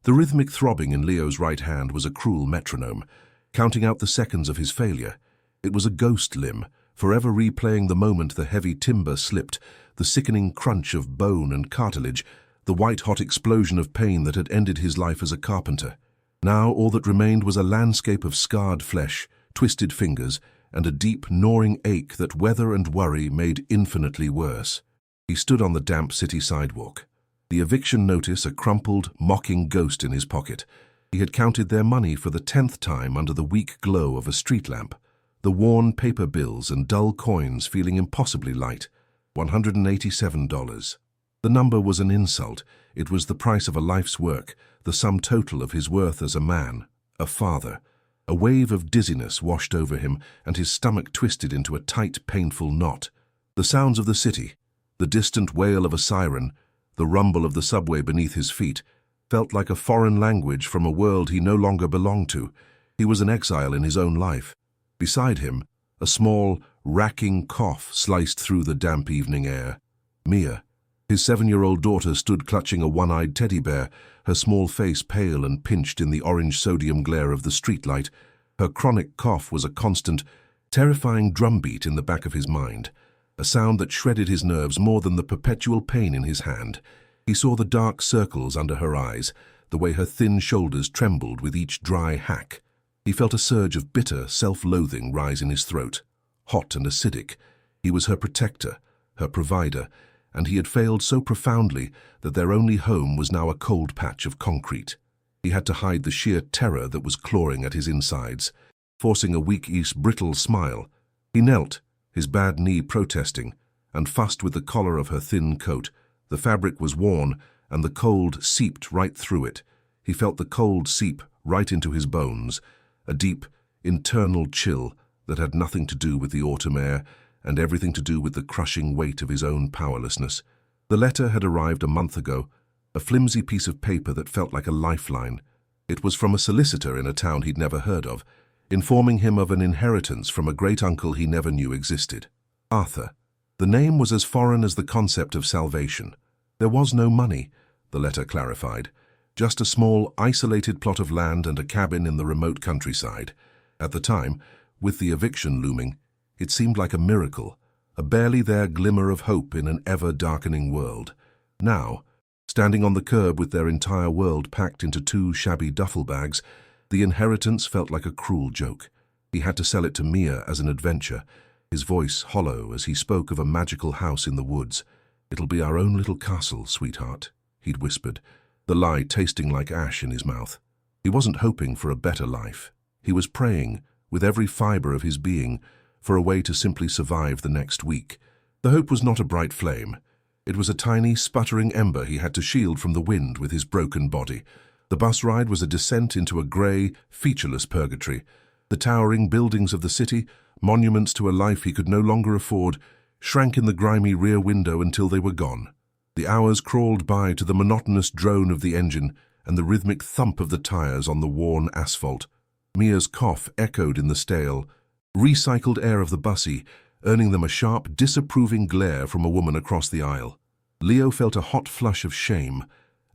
The rhythmic throbbing in Leo's right hand was a cruel metronome, counting out the seconds of his failure. It was a ghost limb, forever replaying the moment the heavy timber slipped, the sickening crunch of bone and cartilage, the white-hot explosion of pain that had ended his life as a carpenter. Now all that remained was a landscape of scarred flesh, twisted fingers, and a deep, gnawing ache that weather and worry made infinitely worse. He stood on the damp city sidewalk, the eviction notice a crumpled, mocking ghost in his pocket. He had counted their money for the 10th time under the weak glow of a street lamp, the worn paper bills and dull coins feeling impossibly light. $187. The number was an insult. It was the price of a life's work, the sum total of his worth as a man, a father. A wave of dizziness washed over him, and his stomach twisted into a tight, painful knot. The sounds of the city, the distant wail of a siren, the rumble of the subway beneath his feet, felt like a foreign language from a world he no longer belonged to. He was an exile in his own life. Beside him, a small, racking cough sliced through the damp evening air. Mia, his 7-year-old daughter, stood clutching a one-eyed teddy bear, her small face pale and pinched in the orange sodium glare of the streetlight. Her chronic cough was a constant, terrifying drumbeat in the back of his mind, a sound that shredded his nerves more than the perpetual pain in his hand. He saw the dark circles under her eyes, the way her thin shoulders trembled with each dry hack. He felt a surge of bitter self-loathing rise in his throat, hot and acidic. He was her protector, her provider, and he had failed so profoundly that their only home was now a cold patch of concrete. He had to hide the sheer terror that was clawing at his insides, forcing a weak-east brittle smile. He knelt, his bad knee protesting, and fussed with the collar of her thin coat. The fabric was worn, and the cold seeped right through it. He felt the cold seep right into his bones, a deep, internal chill that had nothing to do with the autumn air, and everything to do with the crushing weight of his own powerlessness. The letter had arrived a month ago, a flimsy piece of paper that felt like a lifeline. It was from a solicitor in a town he'd never heard of, informing him of an inheritance from a great-uncle he never knew existed. Arthur. The name was as foreign as the concept of salvation. There was no money, the letter clarified, just a small, isolated plot of land and a cabin in the remote countryside. At the time, with the eviction looming, it seemed like a miracle, a barely there glimmer of hope in an ever-darkening world. Now, standing on the curb with their entire world packed into 2 shabby duffel bags, the inheritance felt like a cruel joke. He had to sell it to Mia as an adventure, his voice hollow as he spoke of a magical house in the woods. "It'll be our own little castle, sweetheart," he'd whispered, the lie tasting like ash in his mouth. He wasn't hoping for a better life. He was praying, with every fiber of his being, for a way to simply survive the next week. The hope was not a bright flame. It was a tiny, sputtering ember he had to shield from the wind with his broken body. The bus ride was a descent into a grey, featureless purgatory. The towering buildings of the city, monuments to a life he could no longer afford, shrank in the grimy rear window until they were gone. The hours crawled by to the monotonous drone of the engine and the rhythmic thump of the tires on the worn asphalt. Mia's cough echoed in the stale, recycled air of the bussy, earning them a sharp, disapproving glare from a woman across the aisle. Leo felt a hot flush of shame,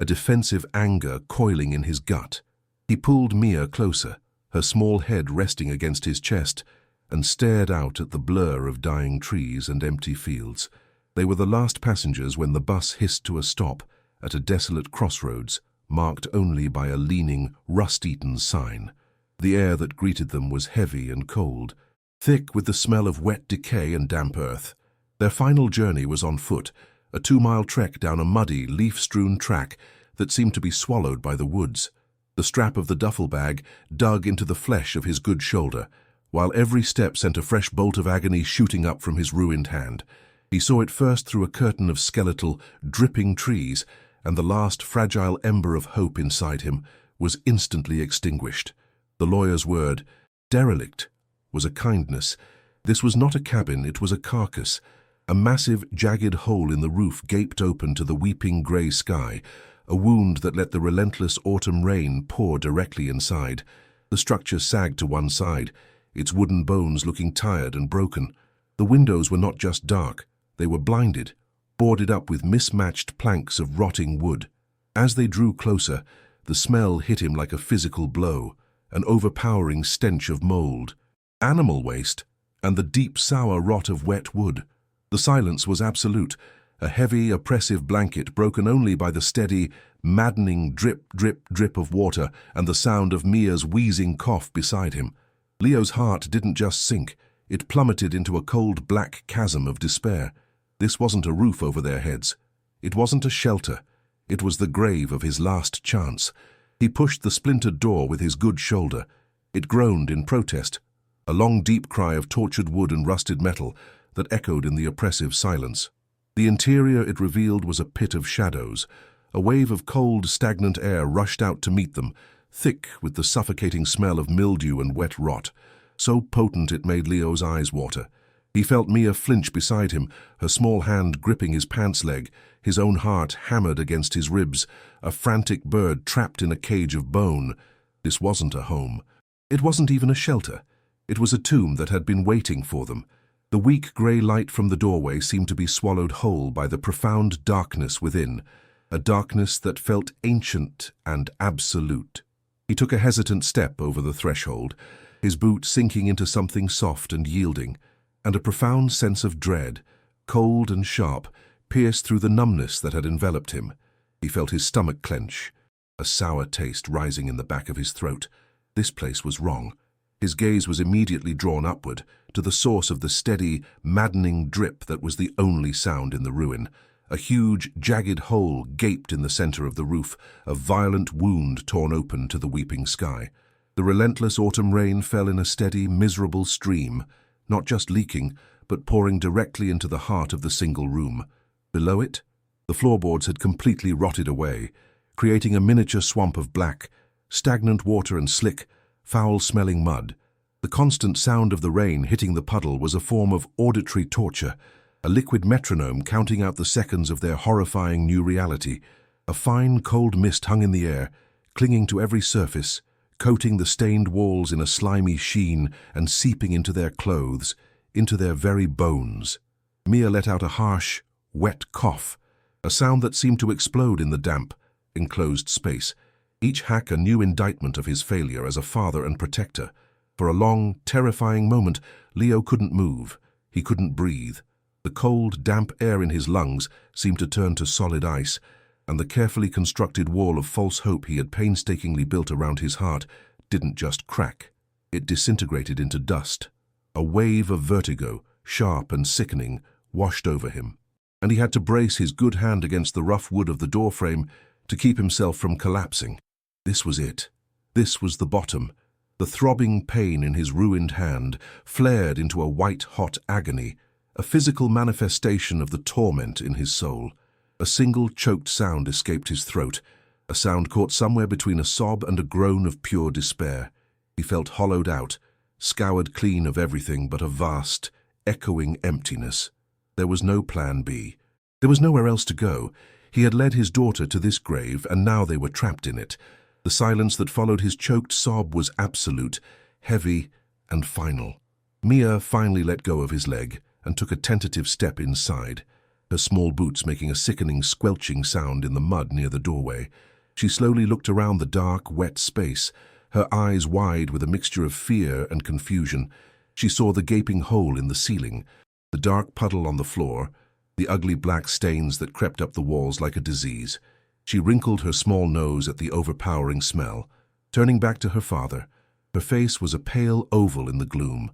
a defensive anger coiling in his gut. He pulled Mia closer, her small head resting against his chest, and stared out at the blur of dying trees and empty fields. They were the last passengers when the bus hissed to a stop at a desolate crossroads, marked only by a leaning, rust-eaten sign. The air that greeted them was heavy and cold, thick with the smell of wet decay and damp earth. Their final journey was on foot, a 2-mile trek down a muddy, leaf-strewn track that seemed to be swallowed by the woods. The strap of the duffel bag dug into the flesh of his good shoulder, while every step sent a fresh bolt of agony shooting up from his ruined hand. He saw it first through a curtain of skeletal, dripping trees, and the last fragile ember of hope inside him was instantly extinguished. The lawyer's word, derelict, was a kindness. This was not a cabin, it was a carcass. A massive, jagged hole in the roof gaped open to the weeping grey sky, a wound that let the relentless autumn rain pour directly inside. The structure sagged to one side, its wooden bones looking tired and broken. The windows were not just dark, they were blinded, boarded up with mismatched planks of rotting wood. As they drew closer, The smell hit him like a physical blow, an overpowering stench of mold, animal waste, and the deep sour rot of wet wood. The silence was absolute, a heavy, oppressive blanket broken only by the steady, maddening drip, drip, drip of water and the sound of Mia's wheezing cough beside him. Leo's heart didn't just sink, it plummeted into a cold black chasm of despair. This wasn't a roof over their heads. It wasn't a shelter. It was the grave of his last chance. He pushed the splintered door with his good shoulder. It groaned in protest, a long deep cry of tortured wood and rusted metal that echoed in the oppressive silence. The interior it revealed was a pit of shadows. A wave of cold, stagnant air rushed out to meet them, thick with the suffocating smell of mildew and wet rot, so potent it made Leo's eyes water. He felt Mia flinch beside him, her small hand gripping his pants leg, his own heart hammered against his ribs, a frantic bird trapped in a cage of bone. This wasn't a home. It wasn't even a shelter. It was a tomb that had been waiting for them. The weak grey light from the doorway seemed to be swallowed whole by the profound darkness within, a darkness that felt ancient and absolute. He took a hesitant step over the threshold, his boot sinking into something soft and yielding, and a profound sense of dread, cold and sharp, pierced through the numbness that had enveloped him. He felt his stomach clench, a sour taste rising in the back of his throat. This place was wrong. His gaze was immediately drawn upward, to the source of the steady, maddening drip that was the only sound in the ruin. A huge, jagged hole gaped in the center of the roof, a violent wound torn open to the weeping sky. The relentless autumn rain fell in a steady, miserable stream, not just leaking, but pouring directly into the heart of the single room. Below it, the floorboards had completely rotted away, creating a miniature swamp of black, stagnant water and slick, foul-smelling mud. The constant sound of the rain hitting the puddle was a form of auditory torture, a liquid metronome counting out the seconds of their horrifying new reality. A fine, cold mist hung in the air, clinging to every surface, coating the stained walls in a slimy sheen and seeping into their clothes, into their very bones. Mia let out a harsh, wet cough, a sound that seemed to explode in the damp, enclosed space, each hack a new indictment of his failure as a father and protector. For a long, terrifying moment, Leo couldn't move. He couldn't breathe. The cold, damp air in his lungs seemed to turn to solid ice, and the carefully constructed wall of false hope he had painstakingly built around his heart didn't just crack. It disintegrated into dust. A wave of vertigo, sharp and sickening, washed over him, and he had to brace his good hand against the rough wood of the doorframe to keep himself from collapsing. This was it. This was the bottom. The throbbing pain in his ruined hand flared into a white-hot agony, a physical manifestation of the torment in his soul. A single choked sound escaped his throat, a sound caught somewhere between a sob and a groan of pure despair. He felt hollowed out, scoured clean of everything but a vast, echoing emptiness. There was no plan B. There was nowhere else to go. He had led his daughter to this grave, and now they were trapped in it. The silence that followed his choked sob was absolute, heavy, and final. Mia finally let go of his leg and took a tentative step inside, her small boots making a sickening squelching sound in the mud near the doorway. She slowly looked around the dark, wet space, her eyes wide with a mixture of fear and confusion. She saw the gaping hole in the ceiling, the dark puddle on the floor, the ugly black stains that crept up the walls like a disease. She wrinkled her small nose at the overpowering smell. Turning back to her father, her face was a pale oval in the gloom,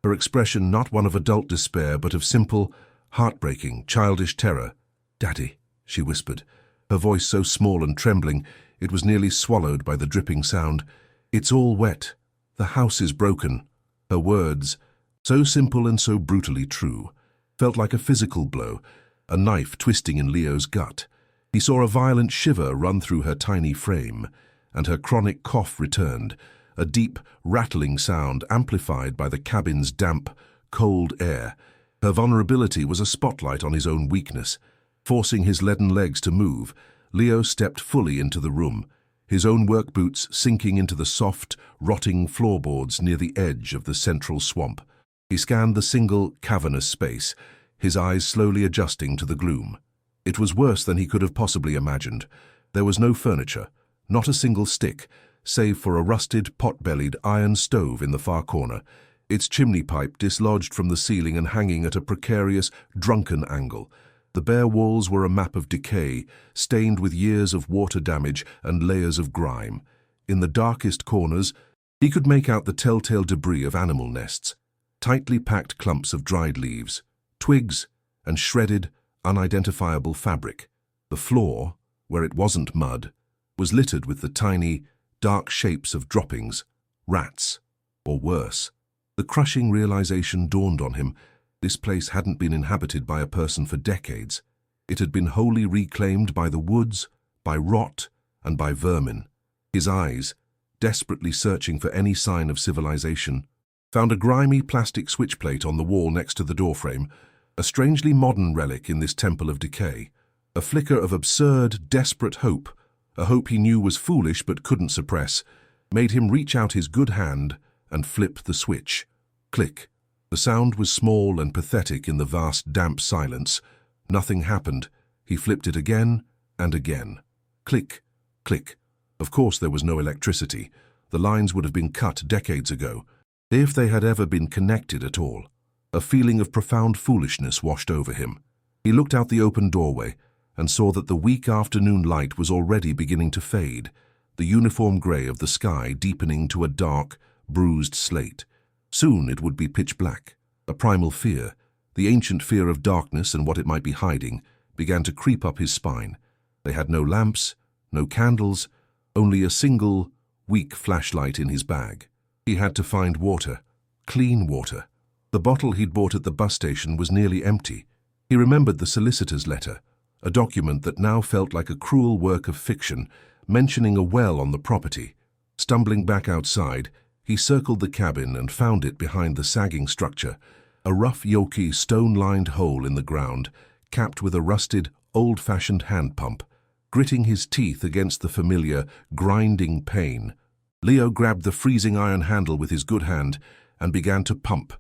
her expression not one of adult despair but of simple, heartbreaking, childish terror. "Daddy," she whispered, her voice so small and trembling it was nearly swallowed by the dripping sound. "It's all wet. The house is broken." Her words, so simple and so brutally true, felt like a physical blow, a knife twisting in Leo's gut. He saw a violent shiver run through her tiny frame, and her chronic cough returned, a deep, rattling sound amplified by the cabin's damp, cold air. Her vulnerability was a spotlight on his own weakness. Forcing his leaden legs to move, Leo stepped fully into the room, his own work boots sinking into the soft, rotting floorboards near the edge of the central swamp. He scanned the single, cavernous space, his eyes slowly adjusting to the gloom. It was worse than he could have possibly imagined. There was no furniture, not a single stick, save for a rusted, pot-bellied iron stove in the far corner, its chimney pipe dislodged from the ceiling and hanging at a precarious, drunken angle. The bare walls were a map of decay, stained with years of water damage and layers of grime. In the darkest corners, he could make out the telltale debris of animal nests, tightly packed clumps of dried leaves, twigs, and shredded, unidentifiable fabric. The floor, where it wasn't mud, was littered with the tiny, dark shapes of droppings, rats, or worse. The crushing realization dawned on him. This place hadn't been inhabited by a person for decades. It had been wholly reclaimed by the woods, by rot, and by vermin. His eyes, desperately searching for any sign of civilization, found a grimy plastic switchplate on the wall next to the doorframe, a strangely modern relic in this temple of decay. A flicker of absurd, desperate hope, a hope he knew was foolish but couldn't suppress, made him reach out his good hand and flip the switch. Click. The sound was small and pathetic in the vast, damp silence. Nothing happened. He flipped it again and again. Click, click. Of course there was no electricity. The lines would have been cut decades ago, if they had ever been connected at all. A feeling of profound foolishness washed over him. He looked out the open doorway and saw that the weak afternoon light was already beginning to fade, the uniform grey of the sky deepening to a dark, bruised slate. Soon it would be pitch black. A primal fear, the ancient fear of darkness and what it might be hiding, began to creep up his spine. They had no lamps, no candles, only a single, weak flashlight in his bag. He had to find water, clean water. The bottle he'd bought at the bus station was nearly empty. He remembered the solicitor's letter, a document that now felt like a cruel work of fiction, mentioning a well on the property. Stumbling back outside, he circled the cabin and found it behind the sagging structure, a rough, yoky, stone-lined hole in the ground, capped with a rusted, old-fashioned hand pump. Gritting his teeth against the familiar, grinding pain, Leo grabbed the freezing iron handle with his good hand and began to pump.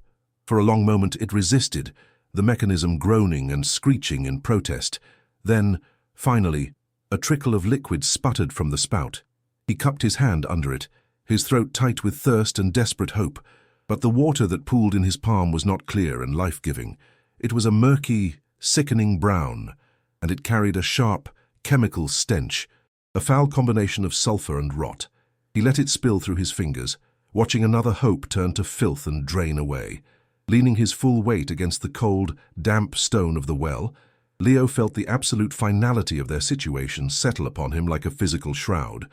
For a long moment it resisted, the mechanism groaning and screeching in protest. Then, finally, a trickle of liquid sputtered from the spout. He cupped his hand under it, his throat tight with thirst and desperate hope, but the water that pooled in his palm was not clear and life-giving. It was a murky, sickening brown, and it carried a sharp, chemical stench, a foul combination of sulfur and rot. He let it spill through his fingers, watching another hope turn to filth and drain away. Leaning his full weight against the cold, damp stone of the well, Leo felt the absolute finality of their situation settle upon him like a physical shroud.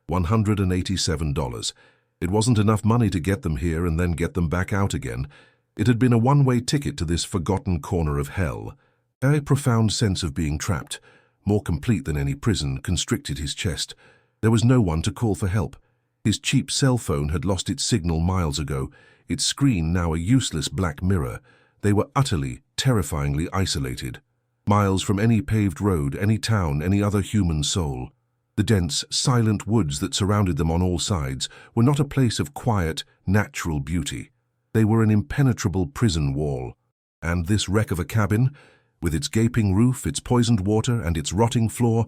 $187. It wasn't enough money to get them here and then get them back out again. It had been a one-way ticket to this forgotten corner of hell. A profound sense of being trapped, more complete than any prison, constricted his chest. There was no one to call for help. His cheap cell phone had lost its signal miles ago, its screen now a useless black mirror. They were utterly, terrifyingly isolated. Miles from any paved road, any town, any other human soul. The dense, silent woods that surrounded them on all sides were not a place of quiet, natural beauty. They were an impenetrable prison wall. And this wreck of a cabin, with its gaping roof, its poisoned water, and its rotting floor,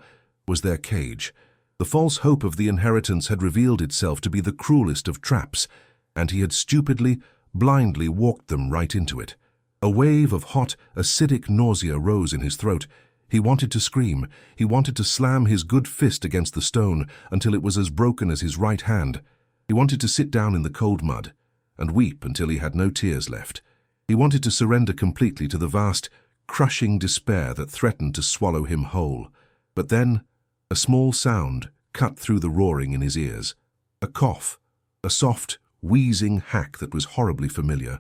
was their cage. The false hope of the inheritance had revealed itself to be the cruelest of traps, and he had stupidly, blindly walked them right into it. A wave of hot, acidic nausea rose in his throat. He wanted to scream. He wanted to slam his good fist against the stone until it was as broken as his right hand. He wanted to sit down in the cold mud and weep until he had no tears left. He wanted to surrender completely to the vast, crushing despair that threatened to swallow him whole. But then, a small sound cut through the roaring in his ears. A cough, a soft, wheezing hack that was horribly familiar.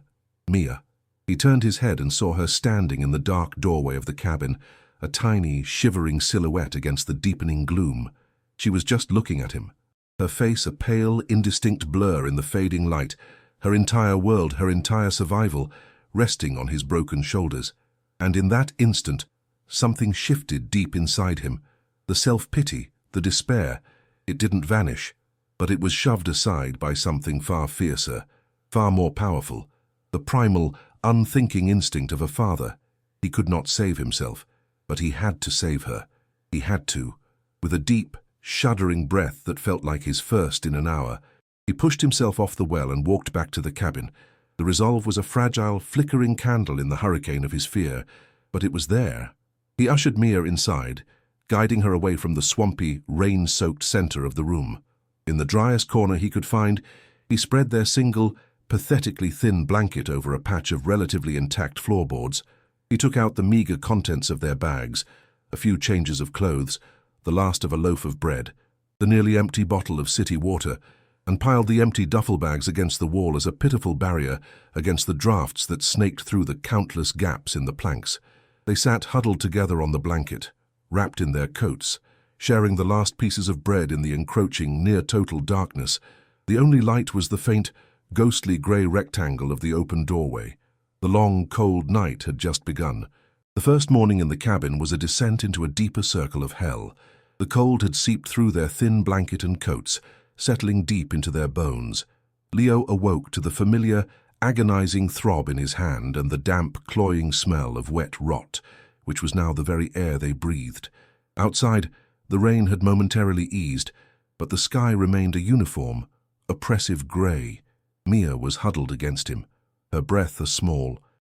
Mia. He turned his head and saw her standing in the dark doorway of the cabin, a tiny, shivering silhouette against the deepening gloom. She was just looking at him, her face a pale, indistinct blur in the fading light, her entire world, her entire survival, resting on his broken shoulders. And in that instant, something shifted deep inside him. The self-pity, the despair. It didn't vanish, but it was shoved aside by something far fiercer, far more powerful, the primal, unthinking instinct of a father. He could not save himself, but he had to save her. He had to. With a deep, shuddering breath that felt like his first in an hour. He pushed himself off the well and walked back to the cabin. The resolve was a fragile, flickering candle in the hurricane of his fear, but it was there. He ushered Mia inside, guiding her away from the swampy, rain-soaked center of the room. In the driest corner he could find, he spread their single, pathetically thin blanket over a patch of relatively intact floorboards. He took out the meager contents of their bags, a few changes of clothes, the last of a loaf of bread, the nearly empty bottle of city water, and piled the empty duffel bags against the wall as a pitiful barrier against the drafts that snaked through the countless gaps in the planks. They sat huddled together on the blanket, wrapped in their coats, sharing the last pieces of bread in the encroaching, near-total darkness. The only light was the faint, ghostly grey rectangle of the open doorway. The long, cold night had just begun. The first morning in the cabin was a descent into a deeper circle of hell. The cold had seeped through their thin blanket and coats, settling deep into their bones. Leo awoke to the familiar, agonizing throb in his hand and the damp, cloying smell of wet rot, which was now the very air they breathed. Outside, the rain had momentarily eased, but the sky remained a uniform, oppressive grey. Mia was huddled against him, her breath a small,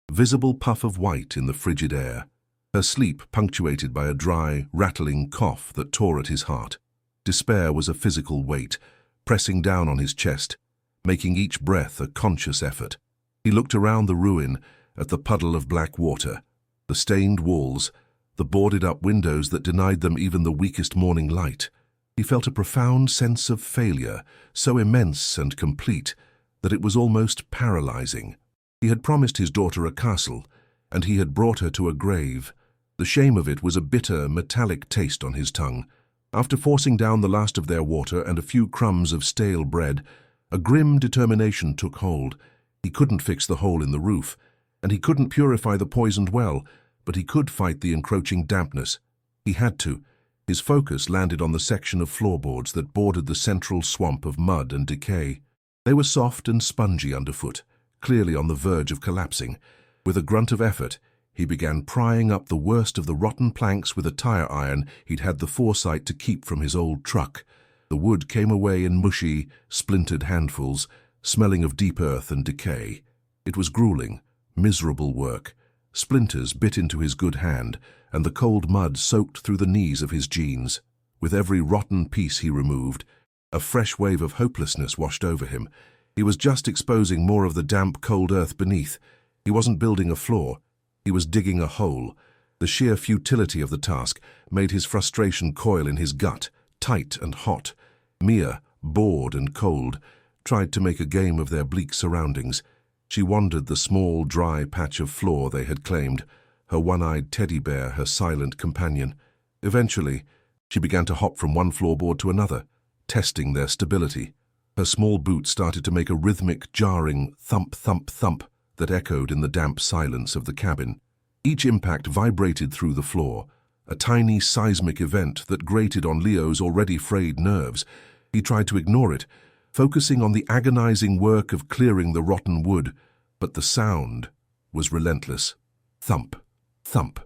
visible puff of white in the frigid air, her sleep punctuated by a dry, rattling cough that tore at his heart. Despair was a physical weight, pressing down on his chest, making each breath a conscious effort. He looked around the ruin at the puddle of black water, the stained walls, the boarded-up windows that denied them even the weakest morning light. He felt a profound sense of failure, so immense and complete that it was almost paralyzing. He had promised his daughter a castle, and he had brought her to a grave. The shame of it was a bitter, metallic taste on his tongue. After forcing down the last of their water and a few crumbs of stale bread, a grim determination took hold. He couldn't fix the hole in the roof, and he couldn't purify the poisoned well, but he could fight the encroaching dampness. He had to. His focus landed on the section of floorboards that bordered the central swamp of mud and decay. They were soft and spongy underfoot, clearly on the verge of collapsing. With a grunt of effort, he began prying up the worst of the rotten planks with a tire iron he'd had the foresight to keep from his old truck. The wood came away in mushy, splintered handfuls, smelling of deep earth and decay. It was grueling, miserable work. Splinters bit into his good hand, and the cold mud soaked through the knees of his jeans. With every rotten piece he removed, a fresh wave of hopelessness washed over him. He was just exposing more of the damp, cold earth beneath. He wasn't building a floor. He was digging a hole. The sheer futility of the task made his frustration coil in his gut, tight and hot. Mia, bored and cold, tried to make a game of their bleak surroundings. She wandered the small, dry patch of floor they had claimed, her one-eyed teddy bear her silent companion. Eventually, she began to hop from one floorboard to another, testing their stability. Her small boots started to make a rhythmic, jarring thump, thump, thump that echoed in the damp silence of the cabin. Each impact vibrated through the floor, a tiny seismic event that grated on Leo's already frayed nerves. He tried to ignore it, focusing on the agonizing work of clearing the rotten wood, but the sound was relentless. Thump, thump,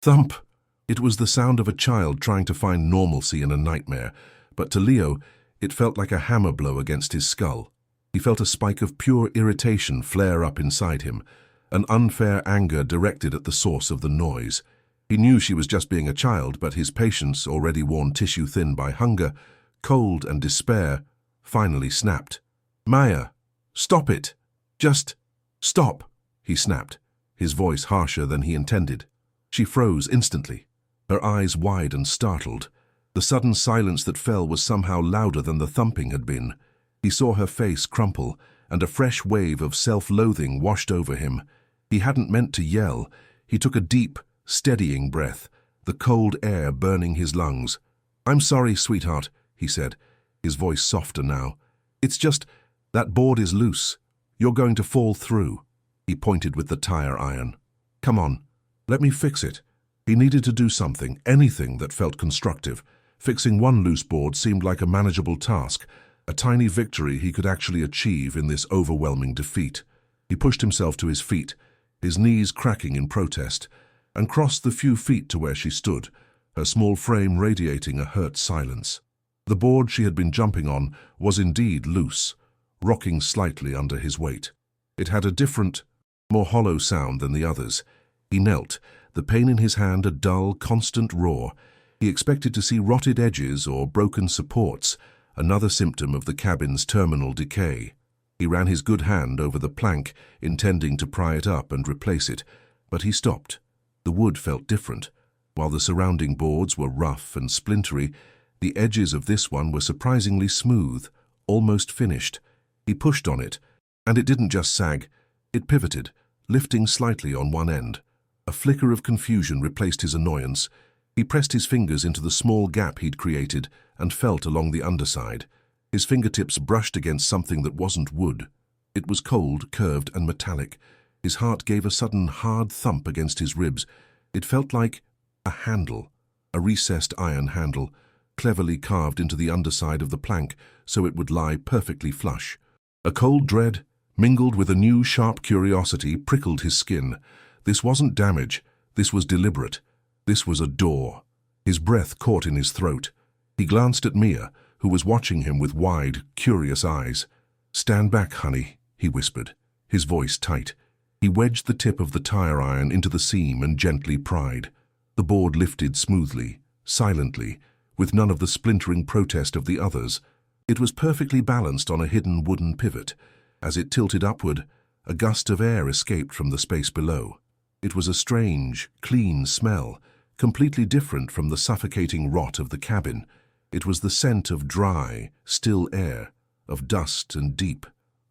thump. It was the sound of a child trying to find normalcy in a nightmare, but to Leo, it felt like a hammer blow against his skull. He felt a spike of pure irritation flare up inside him, an unfair anger directed at the source of the noise. He knew she was just being a child, but his patience, already worn tissue-thin by hunger, cold and despair, finally snapped. "Maya, stop it! Just stop!" he snapped, his voice harsher than he intended. She froze instantly, her eyes wide and startled. The sudden silence that fell was somehow louder than the thumping had been. He saw her face crumple, and a fresh wave of self-loathing washed over him. He hadn't meant to yell. He took a deep, steadying breath, the cold air burning his lungs. "I'm sorry, sweetheart," he said, his voice softer now. "It's just, that board is loose. You're going to fall through." He pointed with the tire iron. "Come on, let me fix it." He needed to do something, anything that felt constructive. Fixing one loose board seemed like a manageable task, a tiny victory he could actually achieve in this overwhelming defeat. He pushed himself to his feet, his knees cracking in protest, and crossed the few feet to where she stood, her small frame radiating a hurt silence. The board she had been jumping on was indeed loose, rocking slightly under his weight. It had a different, more hollow sound than the others. He knelt, the pain in his hand a dull, constant roar. He expected to see rotted edges or broken supports, another symptom of the cabin's terminal decay. He ran his good hand over the plank, intending to pry it up and replace it, but he stopped. The wood felt different. While the surrounding boards were rough and splintery, the edges of this one were surprisingly smooth, almost finished. He pushed on it, and it didn't just sag, it pivoted, lifting slightly on one end. A flicker of confusion replaced his annoyance. He pressed his fingers into the small gap he'd created and felt along the underside. His fingertips brushed against something that wasn't wood. It was cold, curved, and metallic. His heart gave a sudden hard thump against his ribs. It felt like a handle, a recessed iron handle, cleverly carved into the underside of the plank so it would lie perfectly flush. A cold dread, mingled with a new sharp curiosity, prickled his skin. This wasn't damage, this was deliberate. This was a door. His breath caught in his throat. He glanced at Mia, who was watching him with wide, curious eyes. "Stand back, honey," he whispered, his voice tight. He wedged the tip of the tire iron into the seam and gently pried. The board lifted smoothly, silently, with none of the splintering protest of the others. It was perfectly balanced on a hidden wooden pivot. As it tilted upward, a gust of air escaped from the space below. It was a strange, clean smell, completely different from the suffocating rot of the cabin. It was the scent of dry, still air, of dust and deep,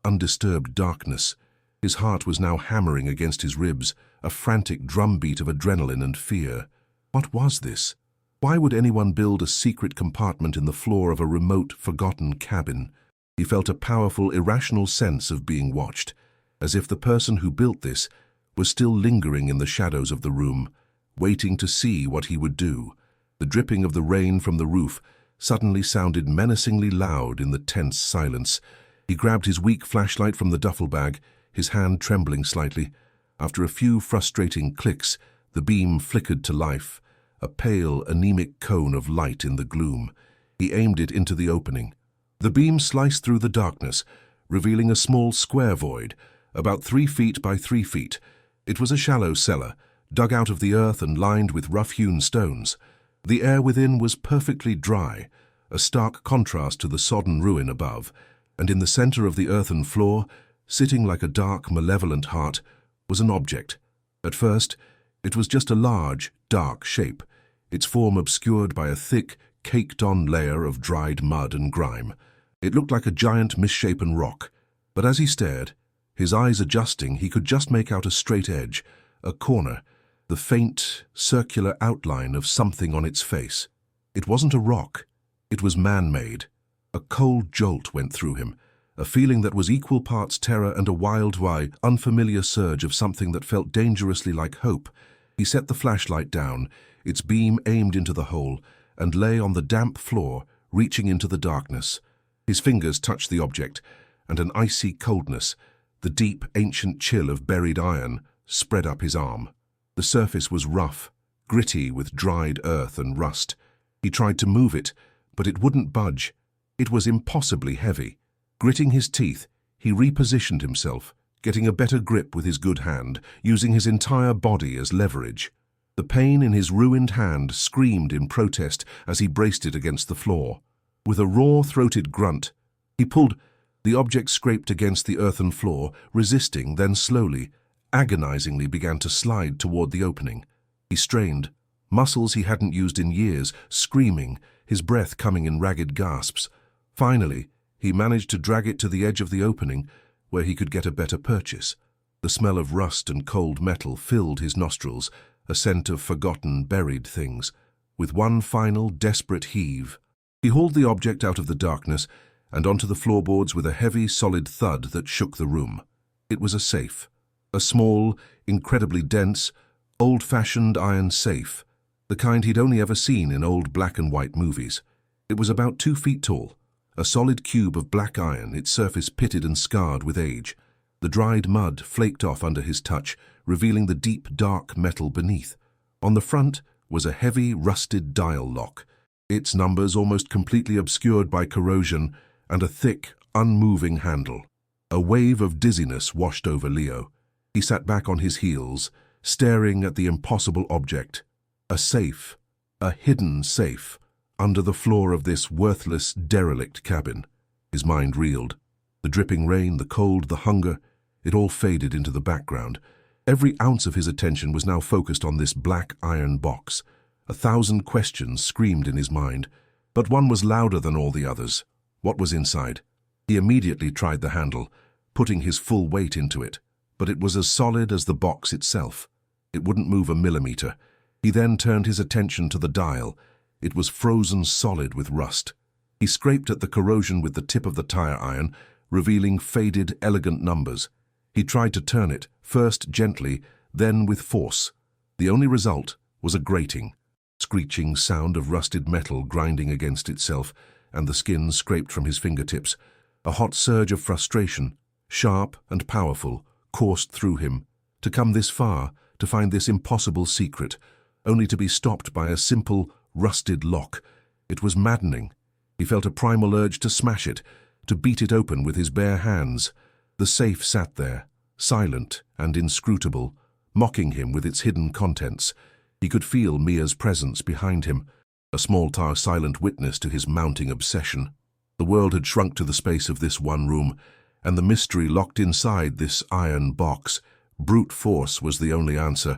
undisturbed darkness. His heart was now hammering against his ribs, a frantic drumbeat of adrenaline and fear. What was this? Why would anyone build a secret compartment in the floor of a remote, forgotten cabin? He felt a powerful, irrational sense of being watched, as if the person who built this was still lingering in the shadows of the room, waiting to see what he would do. The dripping of the rain from the roof suddenly sounded menacingly loud in the tense silence. He grabbed his weak flashlight from the duffel bag, his hand trembling slightly. After a few frustrating clicks, the beam flickered to life, a pale, anemic cone of light in the gloom. He aimed it into the opening. The beam sliced through the darkness, revealing a small square void, about 3 feet by 3 feet. It was a shallow cellar, dug out of the earth and lined with rough-hewn stones. The air within was perfectly dry, a stark contrast to the sodden ruin above, and in the center of the earthen floor, sitting like a dark, malevolent heart, was an object. At first, it was just a large, dark shape, its form obscured by a thick, caked-on layer of dried mud and grime. It looked like a giant, misshapen rock, but as he stared, his eyes adjusting, he could just make out a straight edge, a corner, the faint, circular outline of something on its face. It wasn't a rock. It was man-made. A cold jolt went through him, a feeling that was equal parts terror and a wild, unfamiliar surge of something that felt dangerously like hope. He set the flashlight down, its beam aimed into the hole, and lay on the damp floor, reaching into the darkness. His fingers touched the object, and an icy coldness, the deep, ancient chill of buried iron, spread up his arm. The surface was rough, gritty with dried earth and rust. He tried to move it, but it wouldn't budge. It was impossibly heavy. Gritting his teeth, he repositioned himself, getting a better grip with his good hand, using his entire body as leverage. The pain in his ruined hand screamed in protest as he braced it against the floor. With a raw-throated grunt, he pulled. The object scraped against the earthen floor, resisting, then slowly, agonizingly began to slide toward the opening. He strained, muscles he hadn't used in years, screaming, his breath coming in ragged gasps. Finally, he managed to drag it to the edge of the opening, where he could get a better purchase. The smell of rust and cold metal filled his nostrils, a scent of forgotten, buried things. With one final, desperate heave, he hauled the object out of the darkness and onto the floorboards with a heavy, solid thud that shook the room. It was a safe. A small, incredibly dense, old-fashioned iron safe, the kind he'd only ever seen in old black-and-white movies. It was about 2 feet tall, a solid cube of black iron, its surface pitted and scarred with age. The dried mud flaked off under his touch, revealing the deep, dark metal beneath. On the front was a heavy, rusted dial lock. its numbers almost completely obscured by corrosion and a thick, unmoving handle. A wave of dizziness washed over Leo. He sat back on his heels, staring at the impossible object. A safe, a hidden safe, under the floor of this worthless, derelict cabin. His mind reeled. The dripping rain, the cold, the hunger, it all faded into the background. Every ounce of his attention was now focused on this black iron box. 1,000 questions screamed in his mind, but one was louder than all the others. What was inside? He immediately tried the handle, putting his full weight into it, but it was as solid as the box itself. It wouldn't move a millimeter. He then turned his attention to the dial. It was frozen solid with rust. He scraped at the corrosion with the tip of the tire iron, revealing faded, elegant numbers. He tried to turn it, first gently, then with force. The only result was a grating, screeching sound of rusted metal grinding against itself, and the skin scraped from his fingertips. A hot surge of frustration, sharp and powerful, coursed through him. To come this far, to find this impossible secret, only to be stopped by a simple, rusted lock. It was maddening. He felt a primal urge to smash it, to beat it open with his bare hands. The safe sat there, silent and inscrutable, mocking him with its hidden contents. He could feel Mia's presence behind him, a small silent witness to his mounting obsession. The world had shrunk to the space of this one room, and the mystery locked inside this iron box. Brute force was the only answer.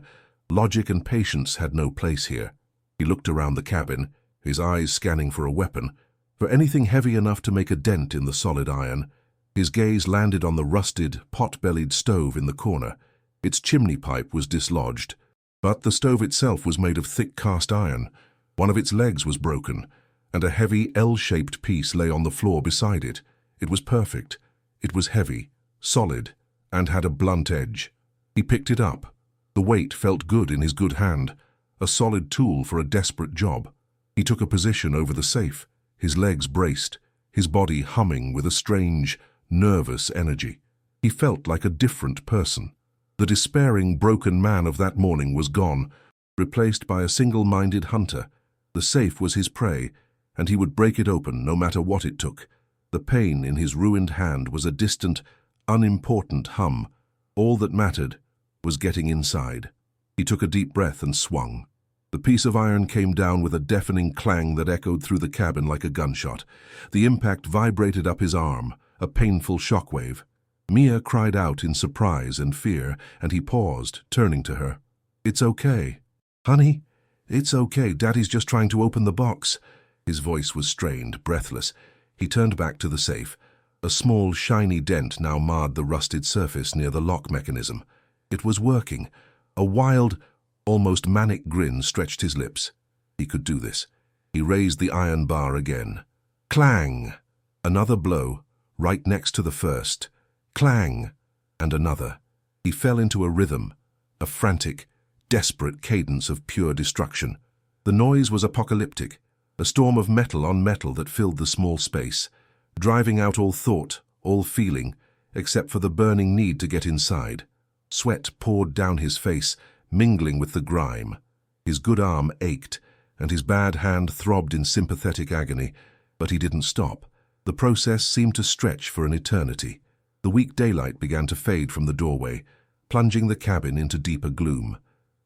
Logic and patience had no place here. He looked around the cabin, his eyes scanning for a weapon, for anything heavy enough to make a dent in the solid iron. His gaze landed on the rusted, pot-bellied stove in the corner. Its chimney pipe was dislodged, but the stove itself was made of thick cast iron. One of its legs was broken, and a heavy L-shaped piece lay on the floor beside it. It was perfect. It was heavy, solid, and had a blunt edge. He picked it up. The weight felt good in his good hand, a solid tool for a desperate job. He took a position over the safe, his legs braced, his body humming with a strange, nervous energy. He felt like a different person. The despairing, broken man of that morning was gone, replaced by a single-minded hunter. The safe was his prey, and he would break it open no matter what it took. The pain in his ruined hand was a distant, unimportant hum. All that mattered was getting inside. He took a deep breath and swung. The piece of iron came down with a deafening clang that echoed through the cabin like a gunshot. The impact vibrated up his arm, a painful shockwave. Mia cried out in surprise and fear, and he paused, turning to her. "It's okay. Honey, it's okay. Daddy's just trying to open the box." His voice was strained, breathless. He turned back to the safe. A small, shiny dent now marred the rusted surface near the lock mechanism. It was working. A wild, almost manic grin stretched his lips. He could do this. He raised the iron bar again. Clang! Another blow, right next to the first. Clang! And another. He fell into a rhythm, a frantic, desperate cadence of pure destruction. The noise was apocalyptic, a storm of metal on metal that filled the small space, driving out all thought, all feeling, except for the burning need to get inside. Sweat poured down his face, mingling with the grime. His good arm ached, and his bad hand throbbed in sympathetic agony, but he didn't stop. The process seemed to stretch for an eternity. The weak daylight began to fade from the doorway, plunging the cabin into deeper gloom.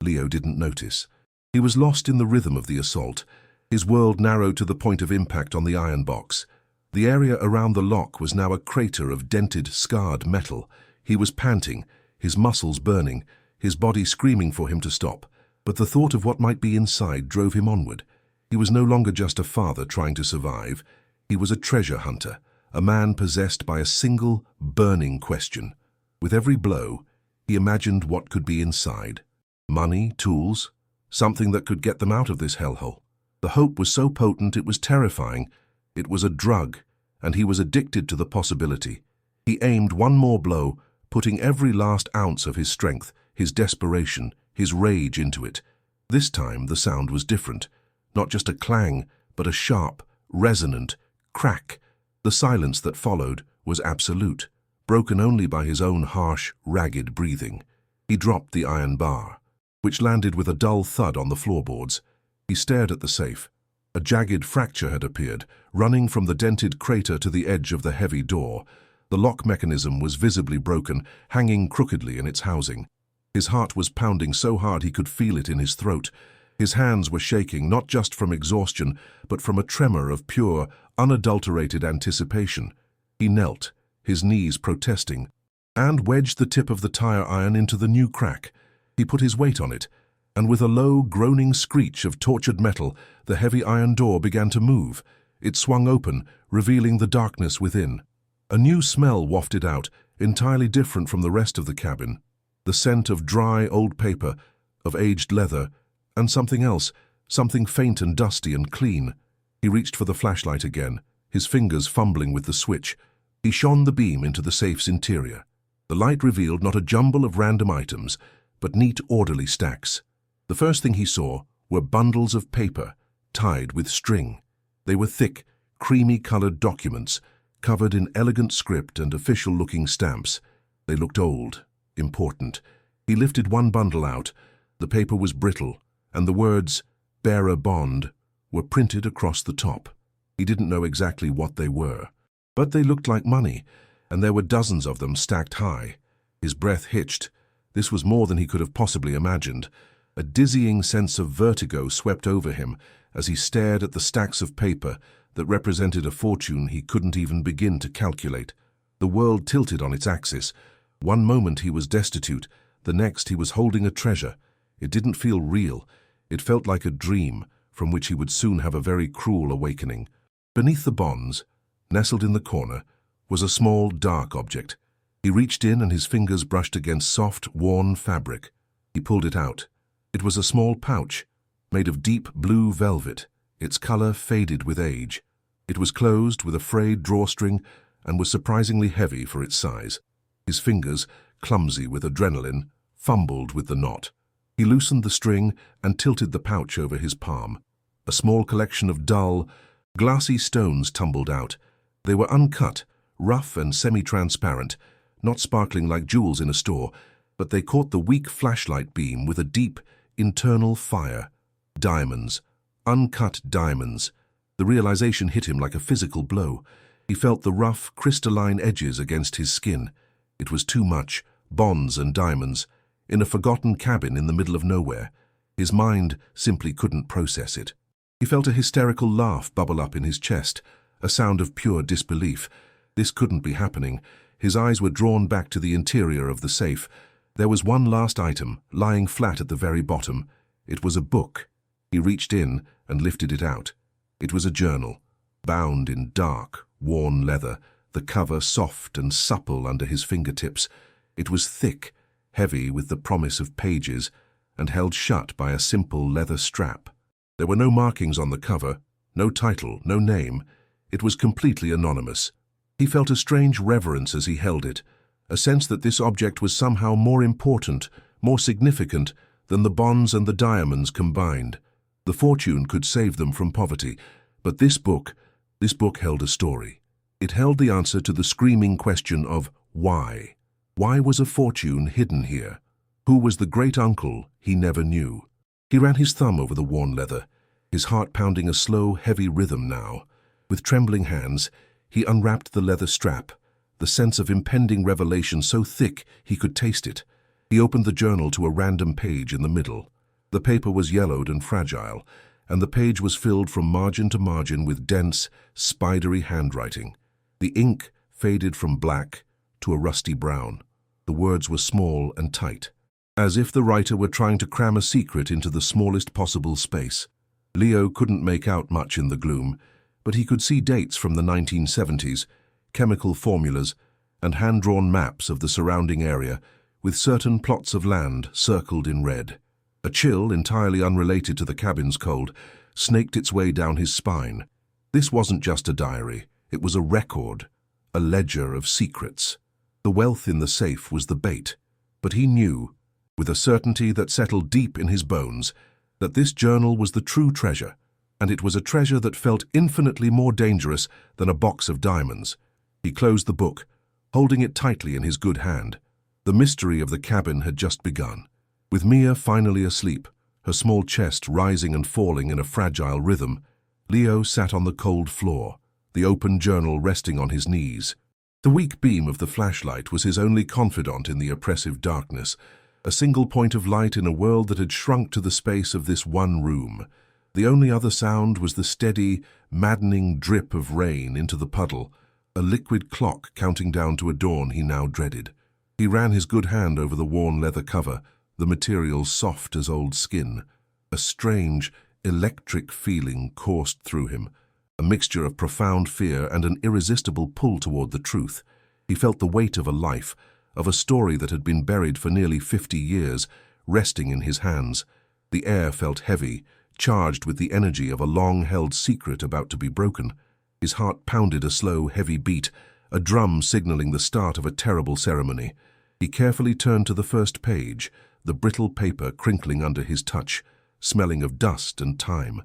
Leo didn't notice. He was lost in the rhythm of the assault. His world narrowed to the point of impact on the iron box. The area around the lock was now a crater of dented, scarred metal. He was panting, his muscles burning, his body screaming for him to stop. But the thought of what might be inside drove him onward. He was no longer just a father trying to survive. He was a treasure hunter, a man possessed by a single, burning question. With every blow, he imagined what could be inside. Money, tools, something that could get them out of this hellhole. The hope was so potent it was terrifying. It was a drug, and he was addicted to the possibility. He aimed one more blow, putting every last ounce of his strength, his desperation, his rage into it. This time the sound was different. Not just a clang, but a sharp, resonant crack. The silence that followed was absolute, broken only by his own harsh, ragged breathing. He dropped the iron bar, which landed with a dull thud on the floorboards. He stared at the safe. A jagged fracture had appeared, running from the dented crater to the edge of the heavy door. The lock mechanism was visibly broken, hanging crookedly in its housing. His heart was pounding so hard he could feel it in his throat. His hands were shaking, not just from exhaustion, but from a tremor of pure, unadulterated anticipation. He knelt, his knees protesting, and wedged the tip of the tire iron into the new crack. He put his weight on it, and with a low, groaning screech of tortured metal, the heavy iron door began to move. It swung open, revealing the darkness within. A new smell wafted out, entirely different from the rest of the cabin. The scent of dry, old paper, of aged leather, and something else, something faint and dusty and clean. He reached for the flashlight again, his fingers fumbling with the switch. He shone the beam into the safe's interior. The light revealed not a jumble of random items, but neat, orderly stacks. The first thing he saw were bundles of paper, tied with string. They were thick, creamy-colored documents, covered in elegant script and official-looking stamps. They looked old, important. He lifted one bundle out. The paper was brittle, and the words, "Bearer Bond," were printed across the top. He didn't know exactly what they were, but they looked like money, and there were dozens of them stacked high. His breath hitched. This was more than he could have possibly imagined. A dizzying sense of vertigo swept over him as he stared at the stacks of paper that represented a fortune he couldn't even begin to calculate. The world tilted on its axis. One moment he was destitute, the next he was holding a treasure. It didn't feel real. It felt like a dream, from which he would soon have a very cruel awakening. Beneath the bonds, nestled in the corner, was a small, dark object. He reached in and his fingers brushed against soft, worn fabric. He pulled it out. It was a small pouch, made of deep blue velvet, its color faded with age. It was closed with a frayed drawstring and was surprisingly heavy for its size. His fingers, clumsy with adrenaline, fumbled with the knot. He loosened the string and tilted the pouch over his palm. A small collection of dull, glassy stones tumbled out. They were uncut, rough and semi-transparent, not sparkling like jewels in a store, but they caught the weak flashlight beam with a deep, internal fire. Diamonds. Uncut diamonds. The realization hit him like a physical blow. He felt the rough, crystalline edges against his skin. It was too much. Bonds and diamonds. In a forgotten cabin in the middle of nowhere. His mind simply couldn't process it. He felt a hysterical laugh bubble up in his chest, a sound of pure disbelief. This couldn't be happening. His eyes were drawn back to the interior of the safe. There was one last item, lying flat at the very bottom. It was a book. He reached in and lifted it out. It was a journal, bound in dark, worn leather, the cover soft and supple under his fingertips. It was thick, heavy with the promise of pages, and held shut by a simple leather strap. There were no markings on the cover, no title, no name. It was completely anonymous. He felt a strange reverence as he held it, a sense that this object was somehow more important, more significant than the bonds and the diamonds combined. The fortune could save them from poverty, but this book held a story. It held the answer to the screaming question of why. Why was a fortune hidden here? Who was the great uncle he never knew? He ran his thumb over the worn leather, his heart pounding a slow, heavy rhythm now. With trembling hands, he unwrapped the leather strap, the sense of impending revelation so thick he could taste it. He opened the journal to a random page in the middle. The paper was yellowed and fragile, and the page was filled from margin to margin with dense, spidery handwriting. The ink faded from black to a rusty brown. The words were small and tight, as if the writer were trying to cram a secret into the smallest possible space. Leo couldn't make out much in the gloom, but he could see dates from the 1970s, chemical formulas, and hand-drawn maps of the surrounding area, with certain plots of land circled in red. A chill, entirely unrelated to the cabin's cold, snaked its way down his spine. This wasn't just a diary, it was a record, a ledger of secrets. The wealth in the safe was the bait, but he knew, with a certainty that settled deep in his bones, that this journal was the true treasure, and it was a treasure that felt infinitely more dangerous than a box of diamonds. He closed the book, holding it tightly in his good hand. The mystery of the cabin had just begun. With Mia finally asleep, her small chest rising and falling in a fragile rhythm, Leo sat on the cold floor, the open journal resting on his knees. The weak beam of the flashlight was his only confidant in the oppressive darkness, a single point of light in a world that had shrunk to the space of this one room. The only other sound was the steady, maddening drip of rain into the puddle, a liquid clock counting down to a dawn he now dreaded. He ran his good hand over the worn leather cover, the material soft as old skin. A strange, electric feeling coursed through him, a mixture of profound fear and an irresistible pull toward the truth. He felt the weight of a life, of a story that had been buried for nearly 50 years, resting in his hands. The air felt heavy, charged with the energy of a long-held secret about to be broken. His heart pounded a slow, heavy beat, a drum signaling the start of a terrible ceremony. He carefully turned to the first page, the brittle paper crinkling under his touch, smelling of dust and time.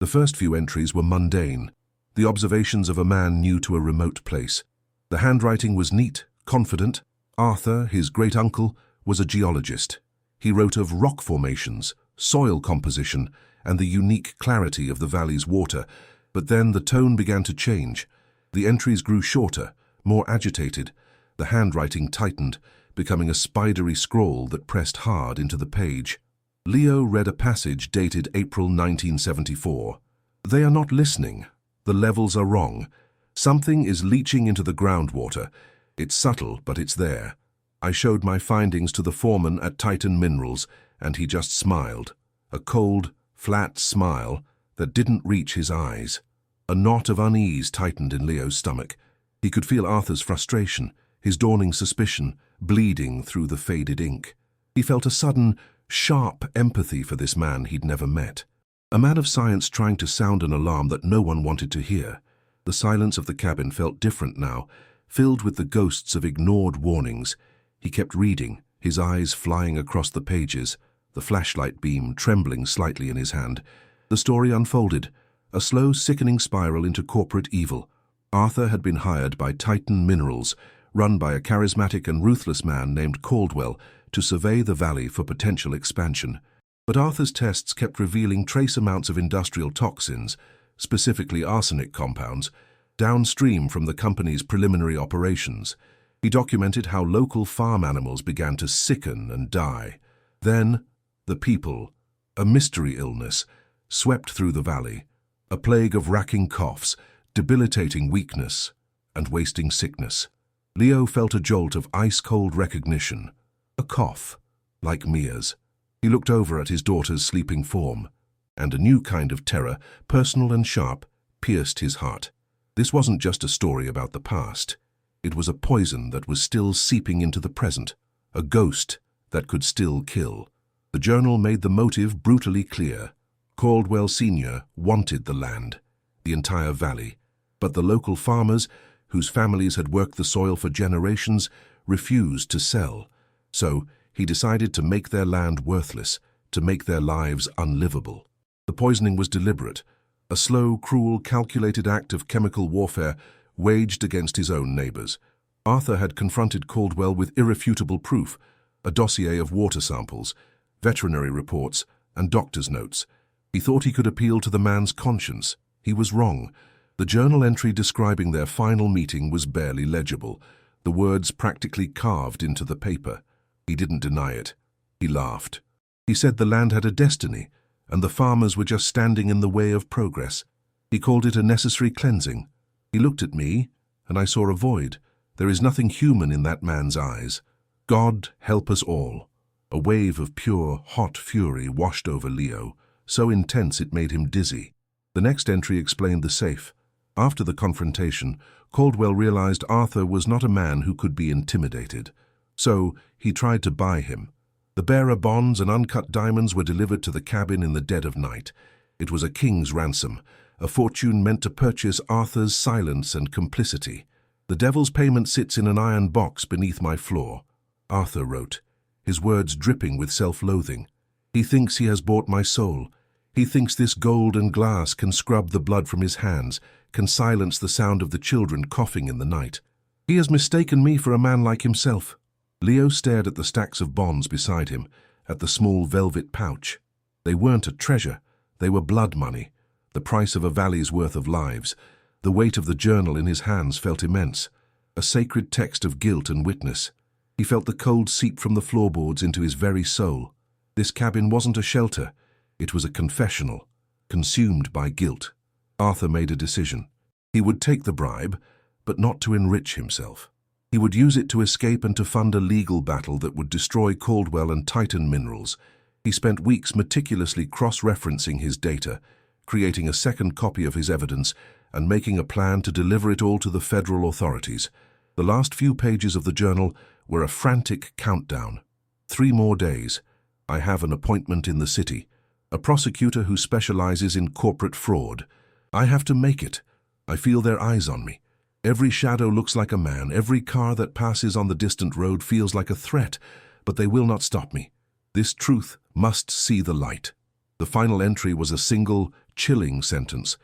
The first few entries were mundane, the observations of a man new to a remote place. The handwriting was neat, confident. Arthur, his great-uncle, was a geologist. He wrote of rock formations, soil composition, and the unique clarity of the valley's water. But then the tone began to change. The entries grew shorter, more agitated. The handwriting tightened, becoming a spidery scrawl that pressed hard into the page. Leo read a passage dated April 1974. "They are not listening. The levels are wrong. Something is leaching into the groundwater. It's subtle, but it's there. I showed my findings to the foreman at Titan Minerals, and he just smiled. A cold, flat smile that didn't reach his eyes. A knot of unease tightened in Leo's stomach. He could feel Arthur's frustration, his dawning suspicion, bleeding through the faded ink. He felt a sudden, sharp empathy for this man he'd never met. A man of science trying to sound an alarm that no one wanted to hear. The silence of the cabin felt different now, filled with the ghosts of ignored warnings. He kept reading, his eyes flying across the pages, the flashlight beam trembling slightly in his hand. The story unfolded, a slow, sickening spiral into corporate evil. Arthur had been hired by Titan Minerals, run by a charismatic and ruthless man named Caldwell, to survey the valley for potential expansion. But Arthur's tests kept revealing trace amounts of industrial toxins, specifically arsenic compounds, downstream from the company's preliminary operations. He documented how local farm animals began to sicken and die. Then, the people, a mystery illness, swept through the valley, a plague of racking coughs, debilitating weakness, and wasting sickness. Leo felt a jolt of ice-cold recognition. A cough, like Mia's. He looked over at his daughter's sleeping form, and a new kind of terror, personal and sharp, pierced his heart. This wasn't just a story about the past. It was a poison that was still seeping into the present, a ghost that could still kill. The journal made the motive brutally clear. Caldwell Sr. wanted the land, the entire valley, but the local farmers, whose families had worked the soil for generations, refused to sell. So he decided to make their land worthless, to make their lives unlivable. The poisoning was deliberate, a slow, cruel, calculated act of chemical warfare waged against his own neighbors. Arthur had confronted Caldwell with irrefutable proof, a dossier of water samples, veterinary reports, and doctor's notes. He thought he could appeal to the man's conscience. He was wrong. The journal entry describing their final meeting was barely legible, the words practically carved into the paper. He didn't deny it. He laughed. He said the land had a destiny, and the farmers were just standing in the way of progress. He called it a necessary cleansing. He looked at me, and I saw a void. There is nothing human in that man's eyes. God help us all. A wave of pure, hot fury washed over Leo, so intense it made him dizzy. The next entry explained the safe. After the confrontation, Caldwell realized Arthur was not a man who could be intimidated. So he tried to buy him. The bearer bonds and uncut diamonds were delivered to the cabin in the dead of night. It was a king's ransom, a fortune meant to purchase Arthur's silence and complicity. "The devil's payment sits in an iron box beneath my floor," Arthur wrote, his words dripping with self-loathing. "He thinks he has bought my soul. He thinks this gold and glass can scrub the blood from his hands, can silence the sound of the children coughing in the night. He has mistaken me for a man like himself." Leo stared at the stacks of bonds beside him, at the small velvet pouch. They weren't a treasure, they were blood money, the price of a valley's worth of lives. The weight of the journal in his hands felt immense, a sacred text of guilt and witness. He felt the cold seep from the floorboards into his very soul. This cabin wasn't a shelter, it was a confessional, consumed by guilt. Arthur made a decision. He would take the bribe, but not to enrich himself. He would use it to escape and to fund a legal battle that would destroy Caldwell and Titan Minerals. He spent weeks meticulously cross-referencing his data, creating a second copy of his evidence, and making a plan to deliver it all to the federal authorities. The last few pages of the journal were a frantic countdown. 3 more days. I have an appointment in the city, a prosecutor who specializes in corporate fraud. I have to make it. I feel their eyes on me. Every shadow looks like a man. Every car that passes on the distant road feels like a threat, but they will not stop me. This truth must see the light. The final entry was a single, chilling sentence,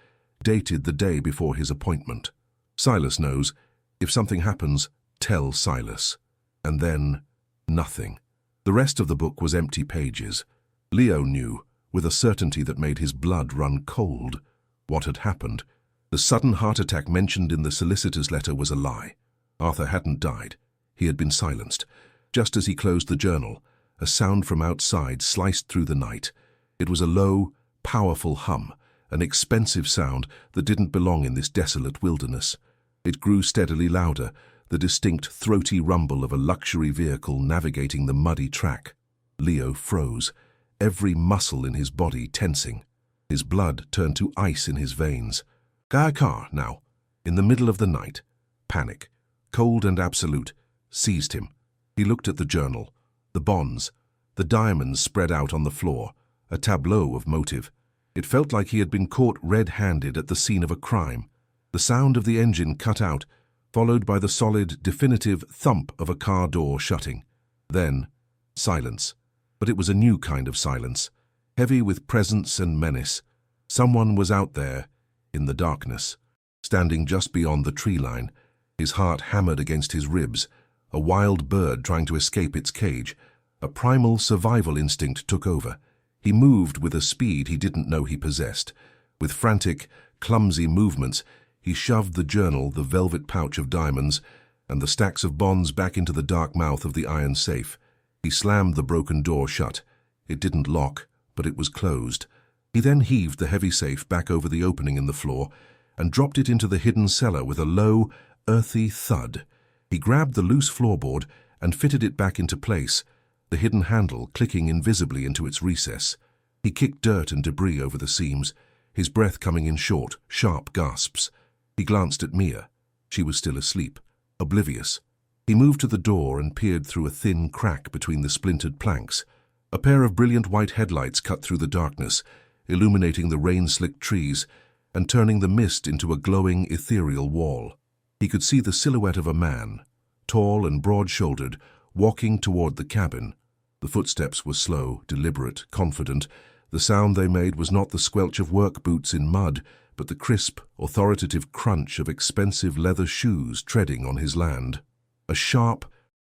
dated the day before his appointment. Silas knows. If something happens, tell Silas. And then, nothing. The rest of the book was empty pages. Leo knew, with a certainty that made his blood run cold, what had happened. The sudden heart attack mentioned in the solicitor's letter was a lie. Arthur hadn't died. He had been silenced. Just as he closed the journal, a sound from outside sliced through the night. It was a low, powerful hum, an expensive sound that didn't belong in this desolate wilderness. It grew steadily louder, the distinct, throaty rumble of a luxury vehicle navigating the muddy track. Leo froze, every muscle in his body tensing. His blood turned to ice in his veins. Car now, in the middle of the night. Panic, cold and absolute, seized him. He looked at the journal, the bonds, the diamonds spread out on the floor, a tableau of motive. It felt like he had been caught red-handed at the scene of a crime. The sound of the engine cut out, followed by the solid, definitive thump of a car door shutting. Then, silence. But it was a new kind of silence, heavy with presence and menace. Someone was out there, in the darkness, standing just beyond the tree line, his heart hammered against his ribs, a wild bird trying to escape its cage. A primal survival instinct took over. He moved with a speed he didn't know he possessed. With frantic, clumsy movements, he shoved the journal, the velvet pouch of diamonds, and the stacks of bonds back into the dark mouth of the iron safe. He slammed the broken door shut. It didn't lock, but it was closed. He then heaved the heavy safe back over the opening in the floor and dropped it into the hidden cellar with a low, earthy thud. He grabbed the loose floorboard and fitted it back into place, the hidden handle clicking invisibly into its recess. He kicked dirt and debris over the seams, his breath coming in short, sharp gasps. He glanced at Mia. She was still asleep, oblivious. He moved to the door and peered through a thin crack between the splintered planks. A pair of brilliant white headlights cut through the darkness, illuminating the rain-slicked trees and turning the mist into a glowing, ethereal wall. He could see the silhouette of a man, tall and broad-shouldered, walking toward the cabin. The footsteps were slow, deliberate, confident. The sound they made was not the squelch of work boots in mud, but the crisp, authoritative crunch of expensive leather shoes treading on his land. A sharp,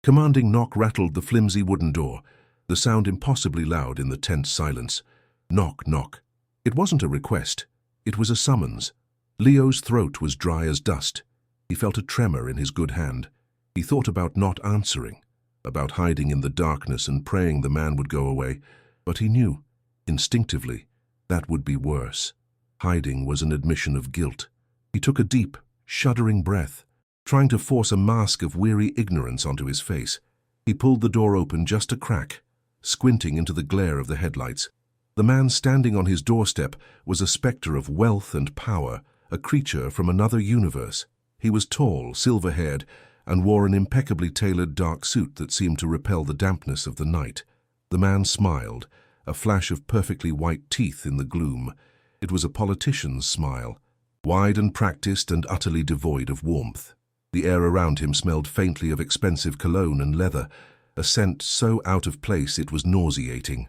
commanding knock rattled the flimsy wooden door, the sound impossibly loud in the tense silence. Knock, knock. It wasn't a request. It was a summons. Leo's throat was dry as dust. He felt a tremor in his good hand. He thought about not answering, about hiding in the darkness and praying the man would go away. But he knew, instinctively, that would be worse. Hiding was an admission of guilt. He took a deep, shuddering breath, trying to force a mask of weary ignorance onto his face. He pulled the door open just a crack, squinting into the glare of the headlights. The man standing on his doorstep was a specter of wealth and power, a creature from another universe. He was tall, silver-haired, and wore an impeccably tailored dark suit that seemed to repel the dampness of the night. The man smiled, a flash of perfectly white teeth in the gloom. It was a politician's smile, wide and practiced and utterly devoid of warmth. The air around him smelled faintly of expensive cologne and leather, a scent so out of place it was nauseating.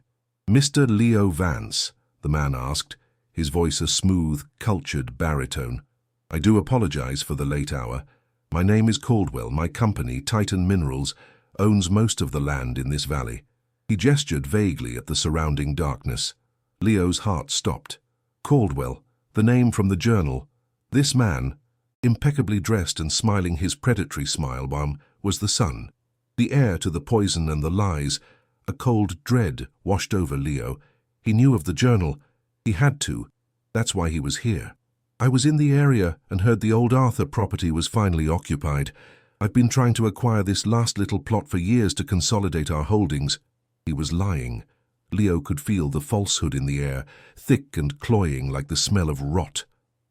"Mr. Leo Vance," the man asked, his voice a smooth, cultured baritone. "I do apologize for the late hour. My name is Caldwell. My company, Titan Minerals, owns most of the land in this valley." He gestured vaguely at the surrounding darkness. Leo's heart stopped. Caldwell, The name from the journal. This man, impeccably dressed and smiling his predatory smile, was the son, the heir to the poison and the lies. A cold dread washed over Leo. He knew of the journal. He had to. That's why he was here. I was in the area and heard the old Arthur property was finally occupied. I've been trying to acquire this last little plot for years to consolidate our holdings. He was lying. Leo could feel the falsehood in the air, thick and cloying like the smell of rot.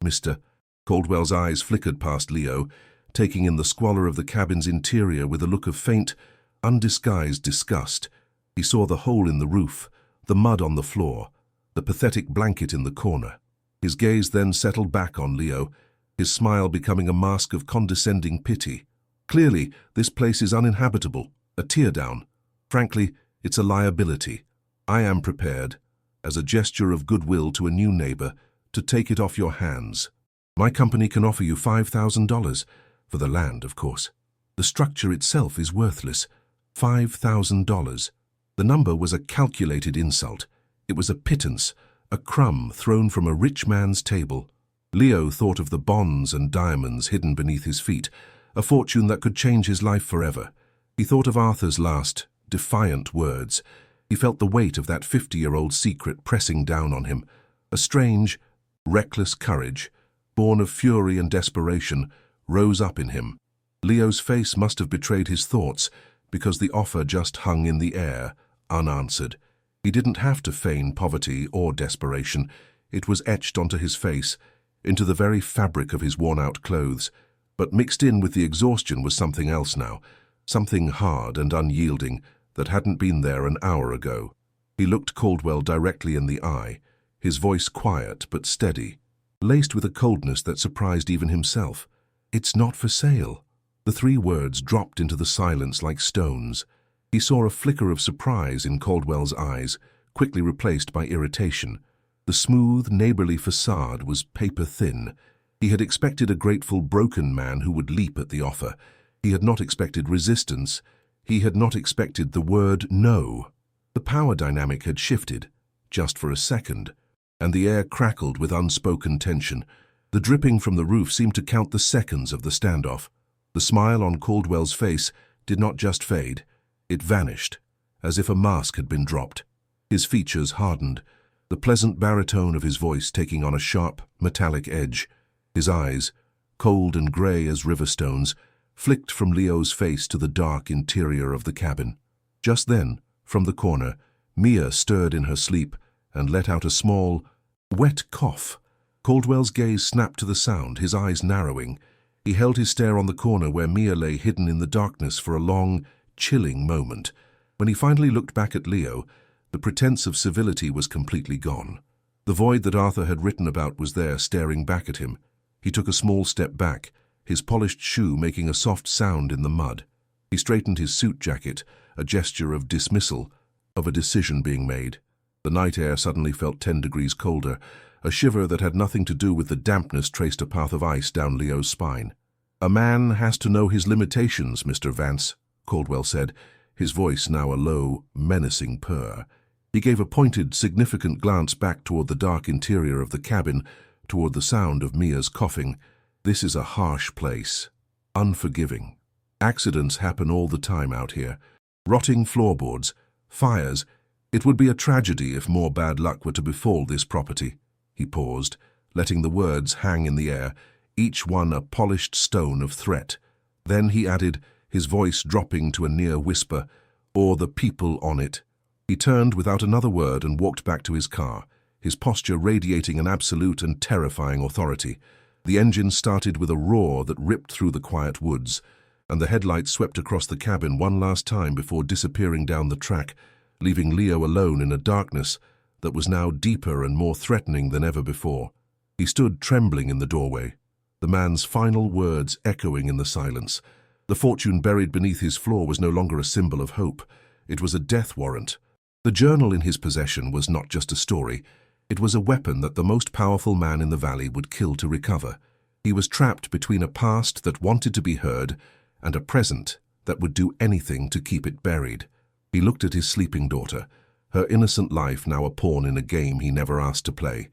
Mr. Caldwell's eyes flickered past Leo, taking in the squalor of the cabin's interior with a look of faint, undisguised disgust. He saw the hole in the roof, the mud on the floor, the pathetic blanket in the corner. His gaze then settled back on Leo, his smile becoming a mask of condescending pity. Clearly, this place is uninhabitable, a teardown. Frankly, it's a liability. I am prepared, as a gesture of goodwill to a new neighbor, to take it off your hands. My company can offer you $5,000, for the land, of course. The structure itself is worthless. $5,000. The number was a calculated insult. It was a pittance, a crumb thrown from a rich man's table. Leo thought of the bonds and diamonds hidden beneath his feet, a fortune that could change his life forever. He thought of Arthur's last, defiant words. He felt the weight of that 50-year-old secret pressing down on him. A strange, reckless courage, born of fury and desperation, rose up in him. Leo's face must have betrayed his thoughts, because the offer just hung in the air, unanswered. He didn't have to feign poverty or desperation. It was etched onto his face, into the very fabric of his worn-out clothes. But mixed in with the exhaustion was something else now, something hard and unyielding that hadn't been there an hour ago. He looked Caldwell directly in the eye, his voice quiet but steady, laced with a coldness that surprised even himself. "It's not for sale." The three words dropped into the silence like stones. He saw a flicker of surprise in Caldwell's eyes, quickly replaced by irritation. The smooth, neighborly facade was paper-thin. He had expected a grateful, broken man who would leap at the offer. He had not expected resistance. He had not expected the word no. The power dynamic had shifted, just for a second, and the air crackled with unspoken tension. The dripping from the roof seemed to count the seconds of the standoff. The smile on Caldwell's face did not just fade. It vanished, as if a mask had been dropped. His features hardened, the pleasant baritone of his voice taking on a sharp, metallic edge. His eyes, cold and gray as river stones, flicked from Leo's face to the dark interior of the cabin. Just then, from the corner, Mia stirred in her sleep and let out a small, wet cough. Caldwell's gaze snapped to the sound, his eyes narrowing. He held his stare on the corner where Mia lay hidden in the darkness for a long, chilling moment. When he finally looked back at Leo, the pretense of civility was completely gone. The void that Arthur had written about was there, staring back at him. He took a small step back, his polished shoe making a soft sound in the mud. He straightened his suit jacket, a gesture of dismissal, of a decision being made. The night air suddenly felt 10 degrees colder. A shiver that had nothing to do with the dampness traced a path of ice down Leo's spine. "A man has to know his limitations, Mr. Vance," Caldwell said, his voice now a low, menacing purr. He gave a pointed, significant glance back toward the dark interior of the cabin, toward the sound of Mia's coughing. "This is a harsh place. Unforgiving. Accidents happen all the time out here. Rotting floorboards, fires. It would be a tragedy if more bad luck were to befall this property." He paused, letting the words hang in the air, each one a polished stone of threat. Then he added, his voice dropping to a near whisper, "or the people on it." He turned without another word and walked back to his car, his posture radiating an absolute and terrifying authority. The engine started with a roar that ripped through the quiet woods, and the headlights swept across the cabin one last time before disappearing down the track, leaving Leo alone in a darkness that was now deeper and more threatening than ever before. He stood trembling in the doorway, the man's final words echoing in the silence. The fortune buried beneath his floor was no longer a symbol of hope. It was a death warrant. The journal in his possession was not just a story. It was a weapon that the most powerful man in the valley would kill to recover. He was trapped between a past that wanted to be heard and a present that would do anything to keep it buried. He looked at his sleeping daughter, her innocent life now a pawn in a game he never asked to play.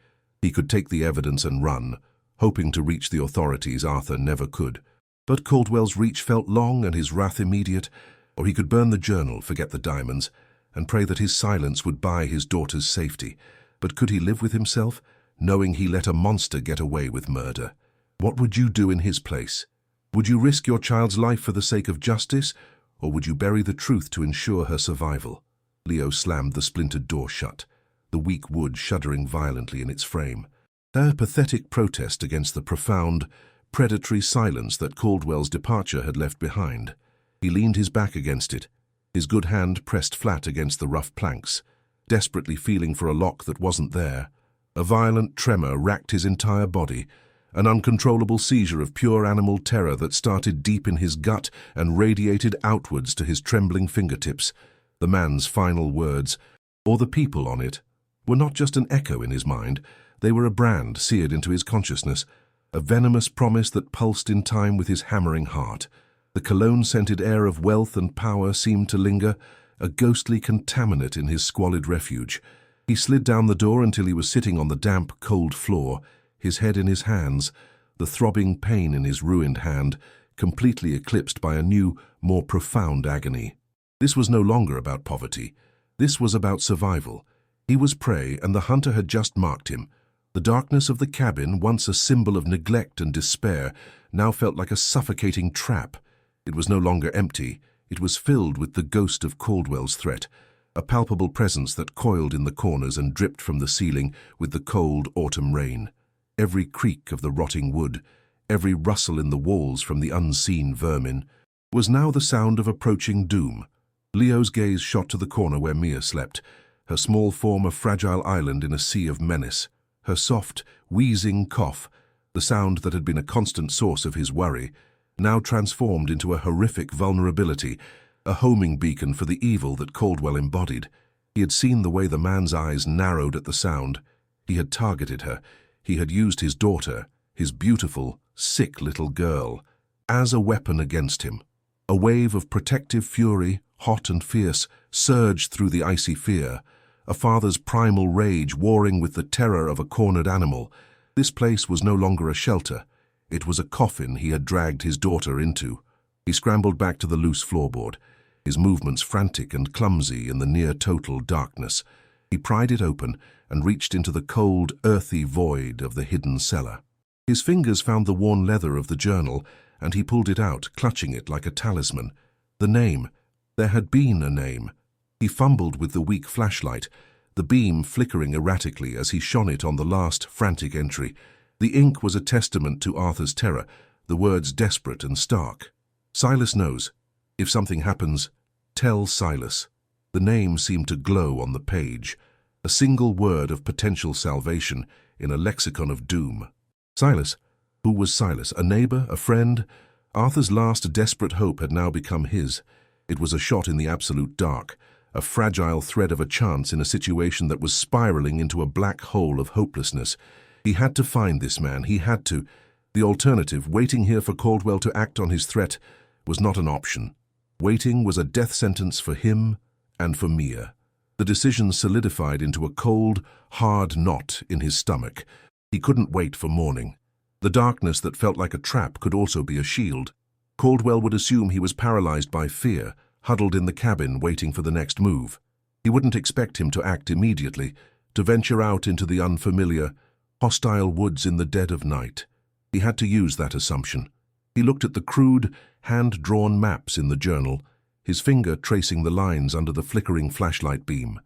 He could take the evidence and run, hoping to reach the authorities Arthur never could. But Caldwell's reach felt long and his wrath immediate, or he could burn the journal, forget the diamonds, and pray that his silence would buy his daughter's safety. But could he live with himself, knowing he let a monster get away with murder? What would you do in his place? Would you risk your child's life for the sake of justice, or would you bury the truth to ensure her survival? Leo slammed the splintered door shut, the weak wood shuddering violently in its frame. A pathetic protest against the profound, predatory silence that Caldwell's departure had left behind. He leaned his back against it, his good hand pressed flat against the rough planks, desperately feeling for a lock that wasn't there. A violent tremor racked his entire body, an uncontrollable seizure of pure animal terror that started deep in his gut and radiated outwards to his trembling fingertips. The man's final words, or the people on it, were not just an echo in his mind, they were a brand seared into his consciousness, a venomous promise that pulsed in time with his hammering heart. The cologne-scented air of wealth and power seemed to linger, a ghostly contaminant in his squalid refuge. He slid down the door until he was sitting on the damp, cold floor, his head in his hands, the throbbing pain in his ruined hand, completely eclipsed by a new, more profound agony. This was no longer about poverty. This was about survival. He was prey, and the hunter had just marked him. The darkness of the cabin, once a symbol of neglect and despair, now felt like a suffocating trap. It was no longer empty. It was filled with the ghost of Caldwell's threat, a palpable presence that coiled in the corners and dripped from the ceiling with the cold autumn rain. Every creak of the rotting wood, every rustle in the walls from the unseen vermin, was now the sound of approaching doom. Leo's gaze shot to the corner where Mia slept, her small form a fragile island in a sea of menace. Her soft, wheezing cough, the sound that had been a constant source of his worry, now transformed into a horrific vulnerability, a homing beacon for the evil that Caldwell embodied. He had seen the way the man's eyes narrowed at the sound. He had targeted her. He had used his daughter, his beautiful, sick little girl, as a weapon against him. A wave of protective fury, hot and fierce, surged through the icy fear, a father's primal rage warring with the terror of a cornered animal. This place was no longer a shelter. It was a coffin he had dragged his daughter into. He scrambled back to the loose floorboard, his movements frantic and clumsy in the near-total darkness. He pried it open and reached into the cold, earthy void of the hidden cellar. His fingers found the worn leather of the journal, and he pulled it out, clutching it like a talisman. The name. There had been a name. He fumbled with the weak flashlight, the beam flickering erratically as he shone it on the last frantic entry. The ink was a testament to Arthur's terror, the words desperate and stark. Silas knows. If something happens, tell Silas. The name seemed to glow on the page, a single word of potential salvation in a lexicon of doom. Silas? Who was Silas? A neighbor? A friend? Arthur's last desperate hope had now become his. It was a shot in the absolute dark, a fragile thread of a chance in a situation that was spiraling into a black hole of hopelessness. He had to find this man. He had to. The alternative, waiting here for Caldwell to act on his threat, was not an option. Waiting was a death sentence for him and for Mia. The decision solidified into a cold, hard knot in his stomach. He couldn't wait for morning. The darkness that felt like a trap could also be a shield. Caldwell would assume he was paralyzed by fear, huddled in the cabin waiting for the next move. He wouldn't expect him to act immediately, to venture out into the unfamiliar, hostile woods in the dead of night. He had to use that assumption. He looked at the crude, hand-drawn maps in the journal, his finger tracing the lines under the flickering flashlight beam.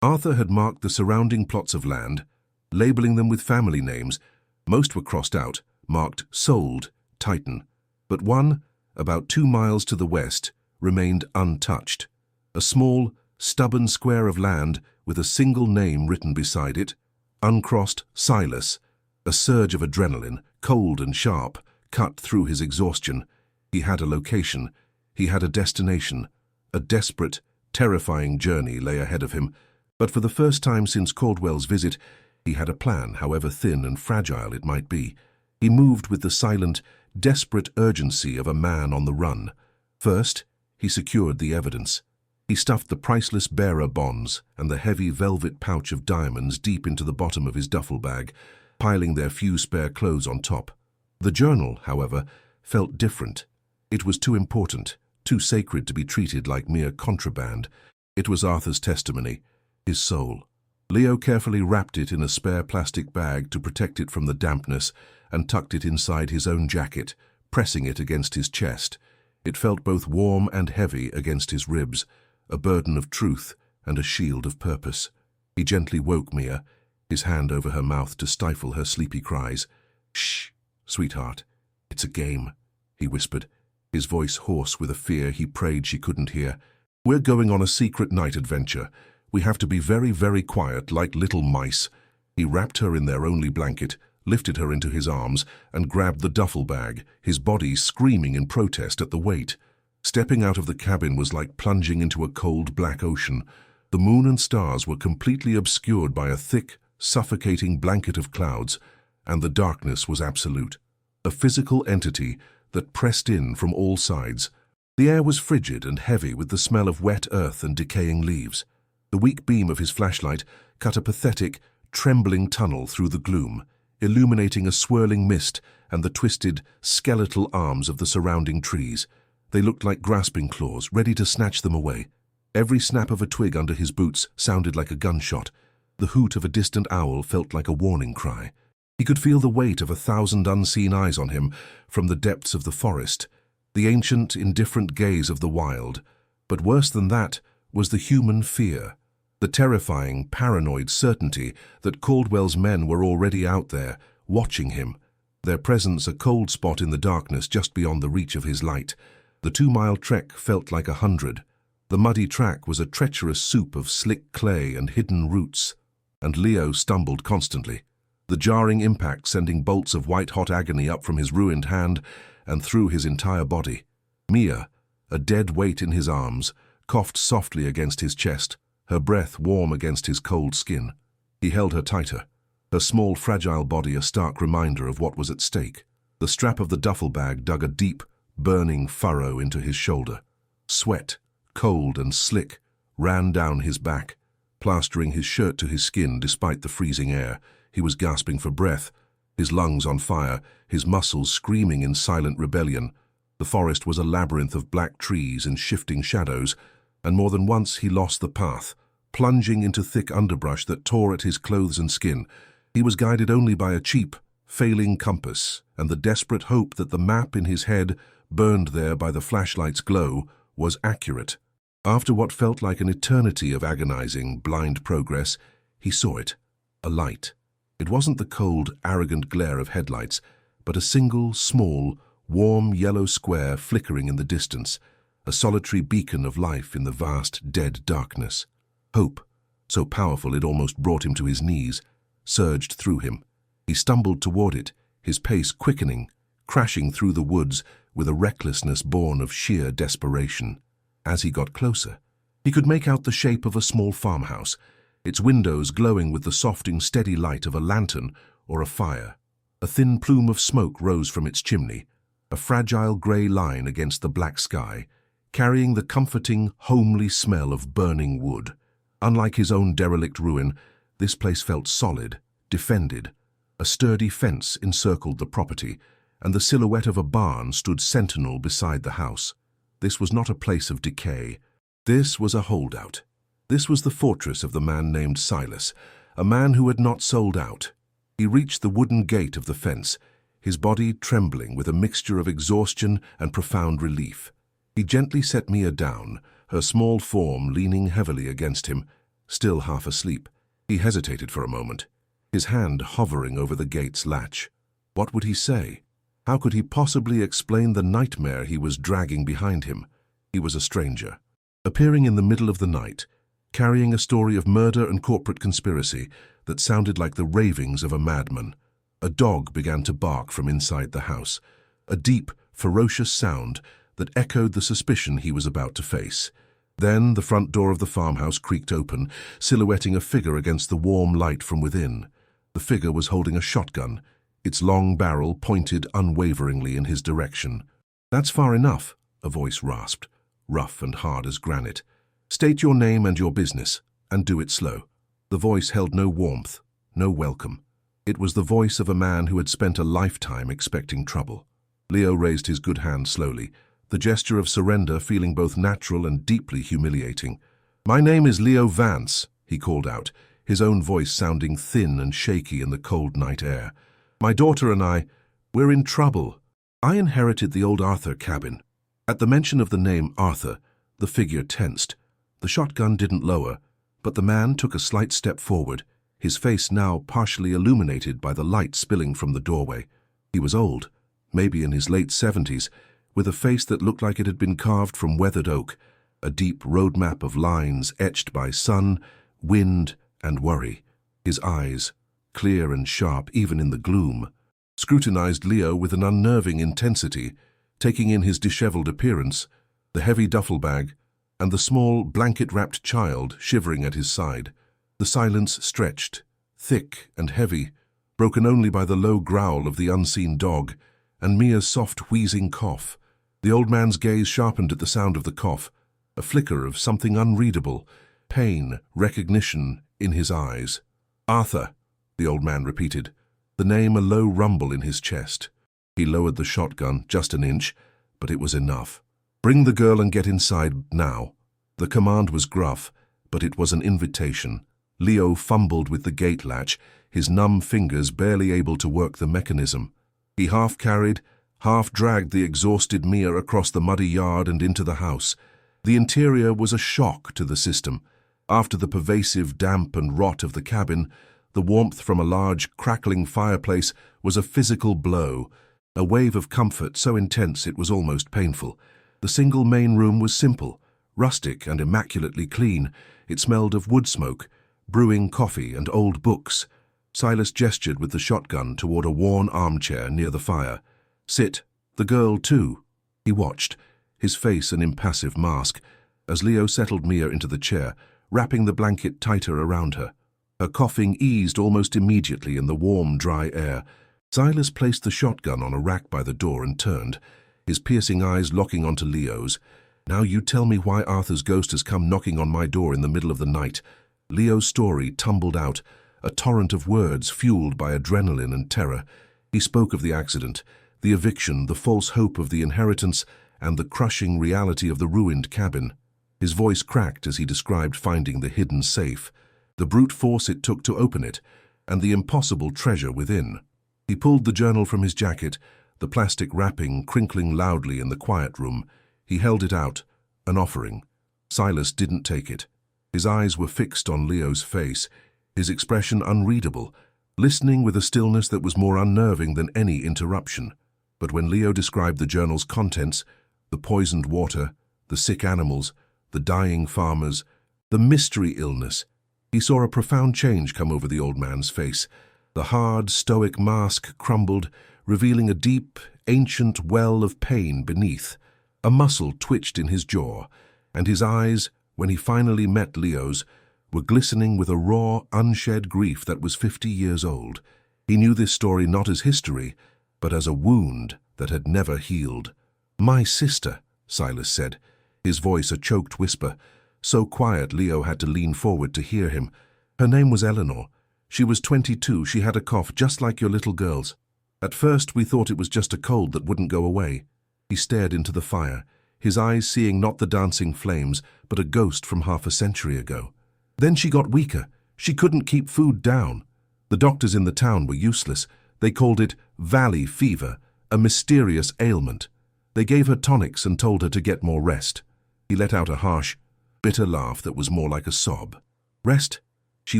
Arthur had marked the surrounding plots of land, labeling them with family names. Most were crossed out, marked Sold, Titan. But one, about 2 miles to the west, remained untouched. A small, stubborn square of land with a single name written beside it, uncrossed Silas. A surge of adrenaline, cold and sharp, cut through his exhaustion. He had a location. He had a destination. A desperate, terrifying journey lay ahead of him. But for the first time since Caldwell's visit, he had a plan, however thin and fragile it might be. He moved with the silent, desperate urgency of a man on the run. First, he secured the evidence. He stuffed the priceless bearer bonds and the heavy velvet pouch of diamonds deep into the bottom of his duffel bag, piling their few spare clothes on top. The journal, however, felt different. It was too important, too sacred to be treated like mere contraband. It was Arthur's testimony, his soul. Leo carefully wrapped it in a spare plastic bag to protect it from the dampness and tucked it inside his own jacket, pressing it against his chest. It felt both warm and heavy against his ribs, a burden of truth and a shield of purpose. He gently woke Mia, his hand over her mouth to stifle her sleepy cries. "Shh, sweetheart, it's a game," he whispered, his voice hoarse with a fear he prayed she couldn't hear. "We're going on a secret night adventure. We have to be very, very quiet, like little mice." He wrapped her in their only blanket, lifted her into his arms, and grabbed the duffel bag, his body screaming in protest at the weight. Stepping out of the cabin was like plunging into a cold black ocean. The moon and stars were completely obscured by a thick, suffocating blanket of clouds, and the darkness was absolute. A physical entity that pressed in from all sides. The air was frigid and heavy with the smell of wet earth and decaying leaves. The weak beam of his flashlight cut a pathetic, trembling tunnel through the gloom, illuminating a swirling mist and the twisted, skeletal arms of the surrounding trees. They looked like grasping claws, ready to snatch them away. Every snap of a twig under his boots sounded like a gunshot. The hoot of a distant owl felt like a warning cry. He could feel the weight of 1,000 unseen eyes on him from the depths of the forest, the ancient, indifferent gaze of the wild. But worse than that was the human fear, the terrifying, paranoid certainty that Caldwell's men were already out there, watching him, their presence a cold spot in the darkness just beyond the reach of his light. The 2-mile trek felt like 100. The muddy track was a treacherous soup of slick clay and hidden roots, and Leo stumbled constantly, the jarring impact sending bolts of white-hot agony up from his ruined hand and through his entire body. Mia, a dead weight in his arms, coughed softly against his chest, her breath warm against his cold skin. He held her tighter, her small, fragile body a stark reminder of what was at stake. The strap of the duffel bag dug a deep, burning furrow into his shoulder. Sweat, cold and slick, ran down his back, plastering his shirt to his skin despite the freezing air. He was gasping for breath, his lungs on fire, his muscles screaming in silent rebellion. The forest was a labyrinth of black trees and shifting shadows, and more than once he lost the path, plunging into thick underbrush that tore at his clothes and skin. He was guided only by a cheap, failing compass and the desperate hope that the map in his head, burned there by the flashlight's glow, was accurate. After what felt like an eternity of agonizing, blind progress, he saw it, a light. It wasn't the cold, arrogant glare of headlights, but a single, small, warm yellow square flickering in the distance, a solitary beacon of life in the vast, dead darkness. Hope, so powerful it almost brought him to his knees, surged through him. He stumbled toward it, his pace quickening, crashing through the woods with a recklessness born of sheer desperation. As he got closer, he could make out the shape of a small farmhouse, its windows glowing with the softing, steady light of a lantern or a fire. A thin plume of smoke rose from its chimney, a fragile grey line against the black sky, carrying the comforting, homely smell of burning wood. Unlike his own derelict ruin, this place felt solid, defended. A sturdy fence encircled the property, and the silhouette of a barn stood sentinel beside the house. This was not a place of decay. This was a holdout. This was the fortress of the man named Silas, a man who had not sold out. He reached the wooden gate of the fence, his body trembling with a mixture of exhaustion and profound relief. He gently set Mia down, her small form leaning heavily against him, still half asleep. He hesitated for a moment, his hand hovering over the gate's latch. What would he say? How could he possibly explain the nightmare he was dragging behind him? He was a stranger, appearing in the middle of the night, carrying a story of murder and corporate conspiracy that sounded like the ravings of a madman. A dog began to bark from inside the house, a deep, ferocious sound that echoed the suspicion he was about to face. Then the front door of the farmhouse creaked open, silhouetting a figure against the warm light from within. The figure was holding a shotgun, its long barrel pointed unwaveringly in his direction. "That's far enough," a voice rasped, rough and hard as granite. "State your name and your business, and do it slow." The voice held no warmth, no welcome. It was the voice of a man who had spent a lifetime expecting trouble. Leo raised his good hand slowly, the gesture of surrender feeling both natural and deeply humiliating. "My name is Leo Vance," he called out, his own voice sounding thin and shaky in the cold night air. "My daughter and we're in trouble. I inherited the old Arthur cabin." At the mention of the name Arthur, the figure tensed. The shotgun didn't lower, but the man took a slight step forward, his face now partially illuminated by the light spilling from the doorway. He was old, maybe in his late 70s, with a face that looked like it had been carved from weathered oak, a deep roadmap of lines etched by sun, wind, and worry. His eyes, clear and sharp even in the gloom, scrutinized Leo with an unnerving intensity, taking in his disheveled appearance, the heavy duffel bag, and the small, blanket-wrapped child shivering at his side. The silence stretched, thick and heavy, broken only by the low growl of the unseen dog and Mia's soft wheezing cough. The old man's gaze sharpened at the sound of the cough, a flicker of something unreadable, pain, recognition in his eyes. "Arthur," the old man repeated, the name a low rumble in his chest. He lowered the shotgun just an inch, but it was enough. "Bring the girl and get inside now." The command was gruff, but it was an invitation. Leo fumbled with the gate latch, his numb fingers barely able to work the mechanism. He half-carried, half-dragged the exhausted Mia across the muddy yard and into the house. The interior was a shock to the system. After the pervasive damp and rot of the cabin, the warmth from a large, crackling fireplace was a physical blow, a wave of comfort so intense it was almost painful. The single main room was simple, rustic and immaculately clean. It smelled of wood smoke, brewing coffee and old books. Silas gestured with the shotgun toward a worn armchair near the fire. "Sit. The girl, too." He watched, his face an impassive mask, as Leo settled Mia into the chair, wrapping the blanket tighter around her. Her coughing eased almost immediately in the warm, dry air. Silas placed the shotgun on a rack by the door and turned, his piercing eyes locking onto Leo's. "Now you tell me why Arthur's ghost has come knocking on my door in the middle of the night." Leo's story tumbled out, a torrent of words fueled by adrenaline and terror. He spoke of the accident, the eviction, the false hope of the inheritance, and the crushing reality of the ruined cabin. His voice cracked as he described finding the hidden safe, the brute force it took to open it, and the impossible treasure within. He pulled the journal from his jacket, the plastic wrapping crinkling loudly in the quiet room. He held it out, an offering. Silas didn't take it. His eyes were fixed on Leo's face, his expression unreadable, listening with a stillness that was more unnerving than any interruption. But when Leo described the journal's contents, the poisoned water, the sick animals, the dying farmers, the mystery illness, he saw a profound change come over the old man's face. The hard, stoic mask crumbled, revealing a deep, ancient well of pain beneath. A muscle twitched in his jaw, and his eyes, when he finally met Leo's, were glistening with a raw, unshed grief that was 50 years old. He knew this story not as history, but as a wound that had never healed. "My sister," Silas said, his voice a choked whisper, so quiet Leo had to lean forward to hear him. "Her name was Eleanor. She was 22. She had a cough just like your little girl's. At first we thought it was just a cold that wouldn't go away." He stared into the fire, his eyes seeing not the dancing flames, but a ghost from half a century ago. "Then she got weaker. She couldn't keep food down. The doctors in the town were useless. They called it valley fever, a mysterious ailment. They gave her tonics and told her to get more rest." He let out a harsh, bitter laugh that was more like a sob. "Rest? She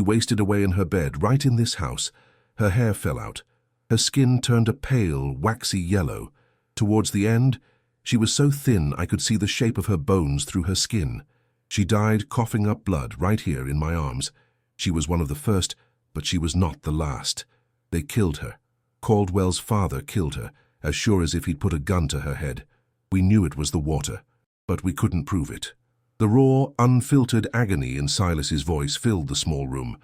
wasted away in her bed, right in this house. Her hair fell out. Her skin turned a pale, waxy yellow. Towards the end, she was so thin I could see the shape of her bones through her skin. She died coughing up blood right here in my arms. She was one of the first, but she was not the last. They killed her. Caldwell's father killed her, as sure as if he'd put a gun to her head. We knew it was the water, but we couldn't prove it." The raw, unfiltered agony in Silas's voice filled the small room,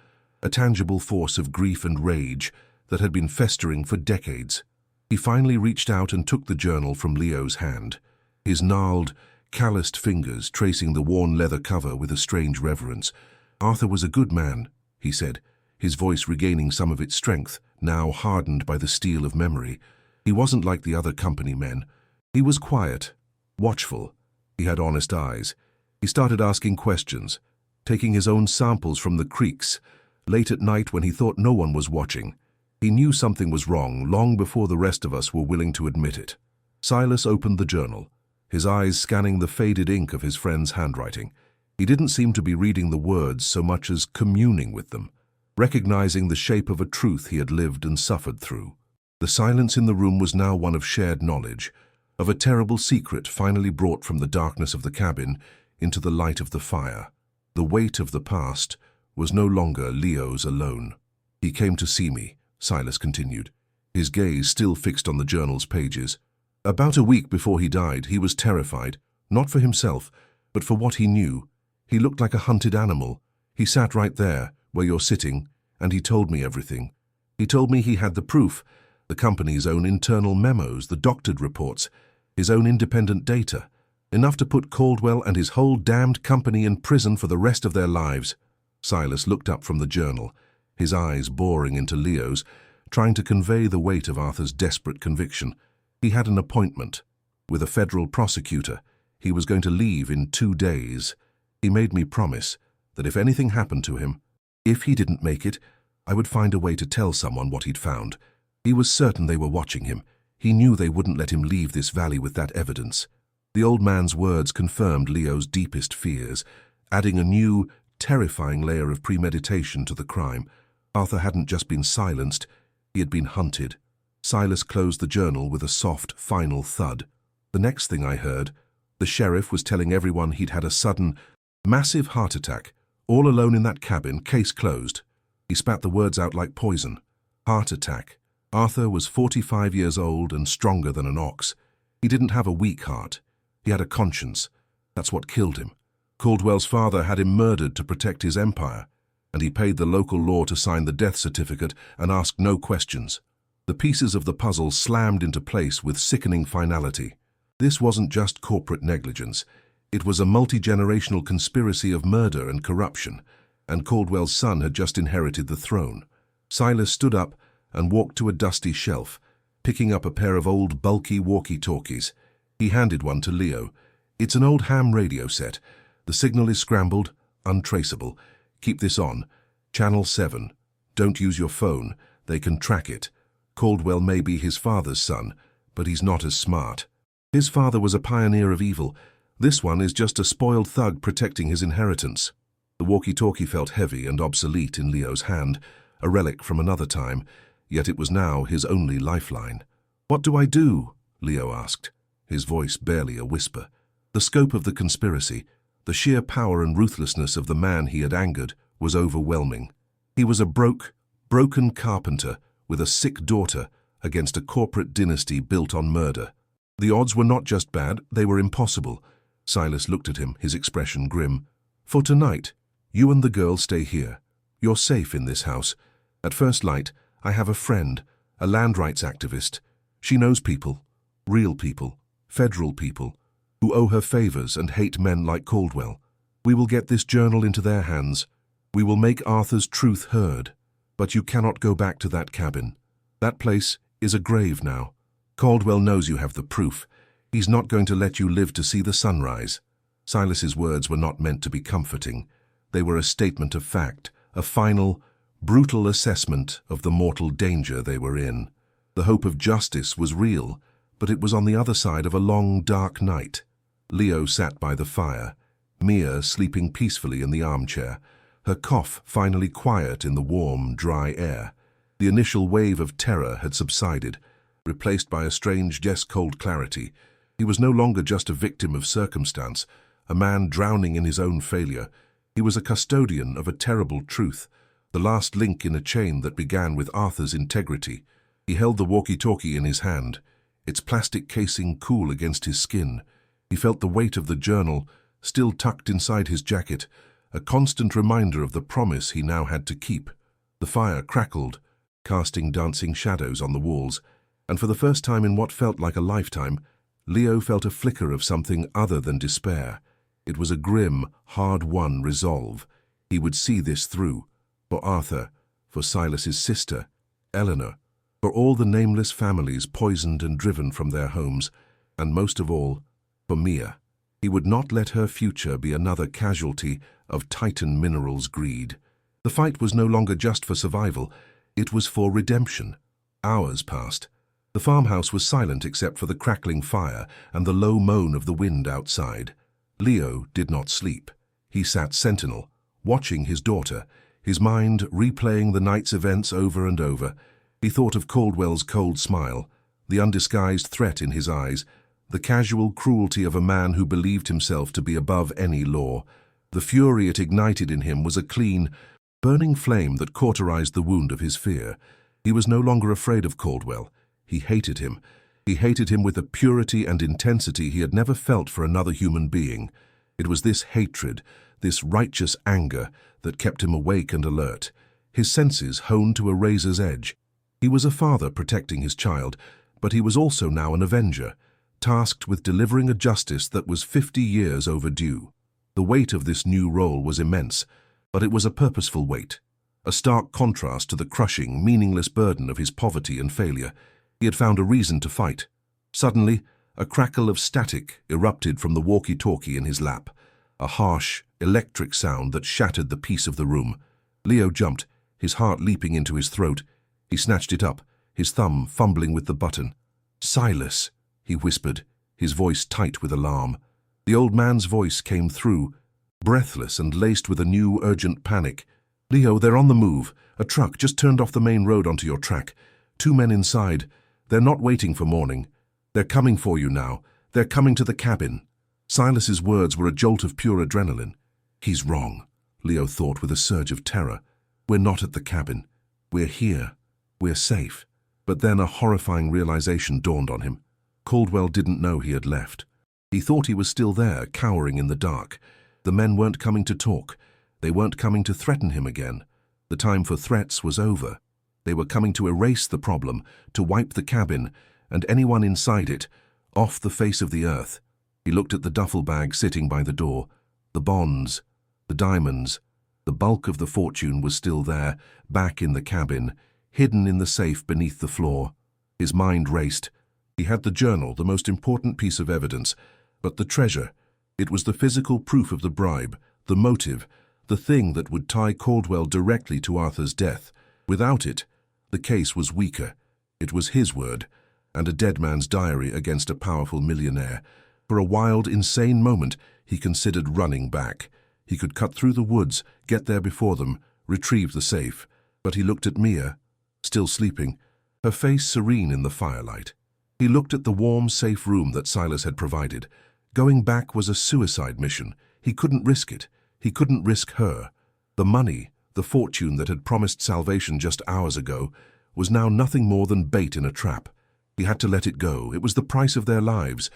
a tangible force of grief and rage that had been festering for decades. He finally reached out and took the journal from Leo's hand, his gnarled, calloused fingers tracing the worn leather cover with a strange reverence. "Arthur was a good man," he said, his voice regaining some of its strength, now hardened by the steel of memory. He wasn't like the other company men. He was quiet, watchful. He had honest eyes. He started asking questions, taking his own samples from the creeks, late at night when he thought no one was watching. He knew something was wrong long before the rest of us were willing to admit it. Silas opened the journal, his eyes scanning the faded ink of his friend's handwriting. He didn't seem to be reading the words so much as communing with them, recognizing the shape of a truth he had lived and suffered through. The silence in the room was now one of shared knowledge, of a terrible secret finally brought from the darkness of the cabin into the light of the fire. The weight of the past was no longer Leo's alone. "He came to see me," Silas continued, his gaze still fixed on the journal's pages. "About a week before he died, he was terrified, not for himself, but for what he knew. He looked like a hunted animal. He sat right there, where you're sitting, and he told me everything. He told me he had the proof, the company's own internal memos, the doctored reports, his own independent data, enough to put Caldwell and his whole damned company in prison for the rest of their lives." Silas looked up from the journal, his eyes boring into Leo's, trying to convey the weight of Arthur's desperate conviction. He had an appointment with a federal prosecutor. He was going to leave in 2 days. He made me promise that if anything happened to him, if he didn't make it, I would find a way to tell someone what he'd found. He was certain they were watching him. He knew they wouldn't let him leave this valley with that evidence. The old man's words confirmed Leo's deepest fears, adding a new, terrifying layer of premeditation to the crime. Arthur hadn't just been silenced, he had been hunted. Silas closed the journal with a soft, final thud. The next thing I heard, the sheriff was telling everyone he'd had a sudden, massive heart attack, all alone in that cabin, case closed. He spat the words out like poison. Heart attack. Arthur was 45 years old and stronger than an ox. He didn't have a weak heart. He had a conscience. That's what killed him. Caldwell's father had him murdered to protect his empire, and he paid the local law to sign the death certificate and asked no questions. The pieces of the puzzle slammed into place with sickening finality. This wasn't just corporate negligence. It was a multi-generational conspiracy of murder and corruption, and Caldwell's son had just inherited the throne. Silas stood up and walked to a dusty shelf, picking up a pair of old, bulky walkie-talkies. He handed one to Leo. "It's an old ham radio set. The signal is scrambled, untraceable. Keep this on. Channel 7. Don't use your phone. They can track it. Caldwell may be his father's son, but he's not as smart. His father was a pioneer of evil. This one is just a spoiled thug protecting his inheritance." The walkie-talkie felt heavy and obsolete in Leo's hand, a relic from another time, yet it was now his only lifeline. "What do I do?" Leo asked, his voice barely a whisper. The scope of the conspiracy, the sheer power and ruthlessness of the man he had angered, was overwhelming. He was a broken carpenter with a sick daughter against a corporate dynasty built on murder. The odds were not just bad, they were impossible. Silas looked at him, his expression grim. "For tonight, you and the girl stay here. You're safe in this house. At first light, I have a friend, a land rights activist. She knows people, real people, federal people, who owe her favors and hate men like Caldwell. We will get this journal into their hands. We will make Arthur's truth heard. But you cannot go back to that cabin. That place is a grave now. Caldwell knows you have the proof. He's not going to let you live to see the sunrise." Silas's words were not meant to be comforting. They were a statement of fact, a final, brutal assessment of the mortal danger they were in. The hope of justice was real, but it was on the other side of a long, dark night. Leo sat by the fire, Mia sleeping peacefully in the armchair, her cough finally quiet in the warm, dry air. The initial wave of terror had subsided, replaced by a strange, cold clarity. He was no longer just a victim of circumstance, a man drowning in his own failure. He was a custodian of a terrible truth, the last link in a chain that began with Arthur's integrity. He held the walkie-talkie in his hand, its plastic casing cool against his skin. He felt the weight of the journal, still tucked inside his jacket, a constant reminder of the promise he now had to keep. The fire crackled, casting dancing shadows on the walls, and for the first time in what felt like a lifetime, Leo felt a flicker of something other than despair. It was a grim, hard-won resolve. He would see this through, for Arthur, for Silas's sister, Eleanor, for all the nameless families poisoned and driven from their homes, and most of all, for Mia. He would not let her future be another casualty of Titan Minerals' greed. The fight was no longer just for survival, it was for redemption. Hours passed. The farmhouse was silent except for the crackling fire and the low moan of the wind outside. Leo did not sleep. He sat sentinel, watching his daughter, his mind replaying the night's events over and over. He thought of Caldwell's cold smile, the undisguised threat in his eyes, the casual cruelty of a man who believed himself to be above any law. The fury it ignited in him was a clean, burning flame that cauterized the wound of his fear. He was no longer afraid of Caldwell. He hated him. He hated him with a purity and intensity he had never felt for another human being. It was this hatred, this righteous anger, that kept him awake and alert, his senses honed to a razor's edge. He was a father protecting his child, but he was also now an avenger, tasked with delivering a justice that was 50 years overdue. The weight of this new role was immense, but it was a purposeful weight, a stark contrast to the crushing, meaningless burden of his poverty and failure. He had found a reason to fight. Suddenly, a crackle of static erupted from the walkie-talkie in his lap, a harsh, electric sound that shattered the peace of the room. Leo jumped, his heart leaping into his throat. He snatched it up, his thumb fumbling with the button. "Silas," he whispered, his voice tight with alarm. The old man's voice came through, breathless and laced with a new, urgent panic. "Leo, they're on the move. A truck just turned off the main road onto your track. 2 men inside. They're not waiting for morning. They're coming for you now. They're coming to the cabin." Silas's words were a jolt of pure adrenaline. He's wrong, Leo thought with a surge of terror. We're not at the cabin. We're here. We're safe. But then a horrifying realization dawned on him. Caldwell didn't know he had left. He thought he was still there, cowering in the dark. The men weren't coming to talk. They weren't coming to threaten him again. The time for threats was over. They were coming to erase the problem, to wipe the cabin, and anyone inside it, off the face of the earth. He looked at the duffel bag sitting by the door. The bonds, the diamonds, the bulk of the fortune was still there, back in the cabin, hidden in the safe beneath the floor. His mind raced. He had the journal, the most important piece of evidence, but the treasure, it was the physical proof of the bribe, the motive, the thing that would tie Caldwell directly to Arthur's death. Without it, the case was weaker. It was his word, and a dead man's diary against a powerful millionaire. For a wild, insane moment, he considered running back. He could cut through the woods, get there before them, retrieve the safe. But he looked at Mia, still sleeping, her face serene in the firelight. He looked at the warm, safe room that Silas had provided. Going back was a suicide mission. He couldn't risk it. He couldn't risk her. The money, the fortune that had promised salvation just hours ago, was now nothing more than bait in a trap. He had to let it go. It was the price of their lives.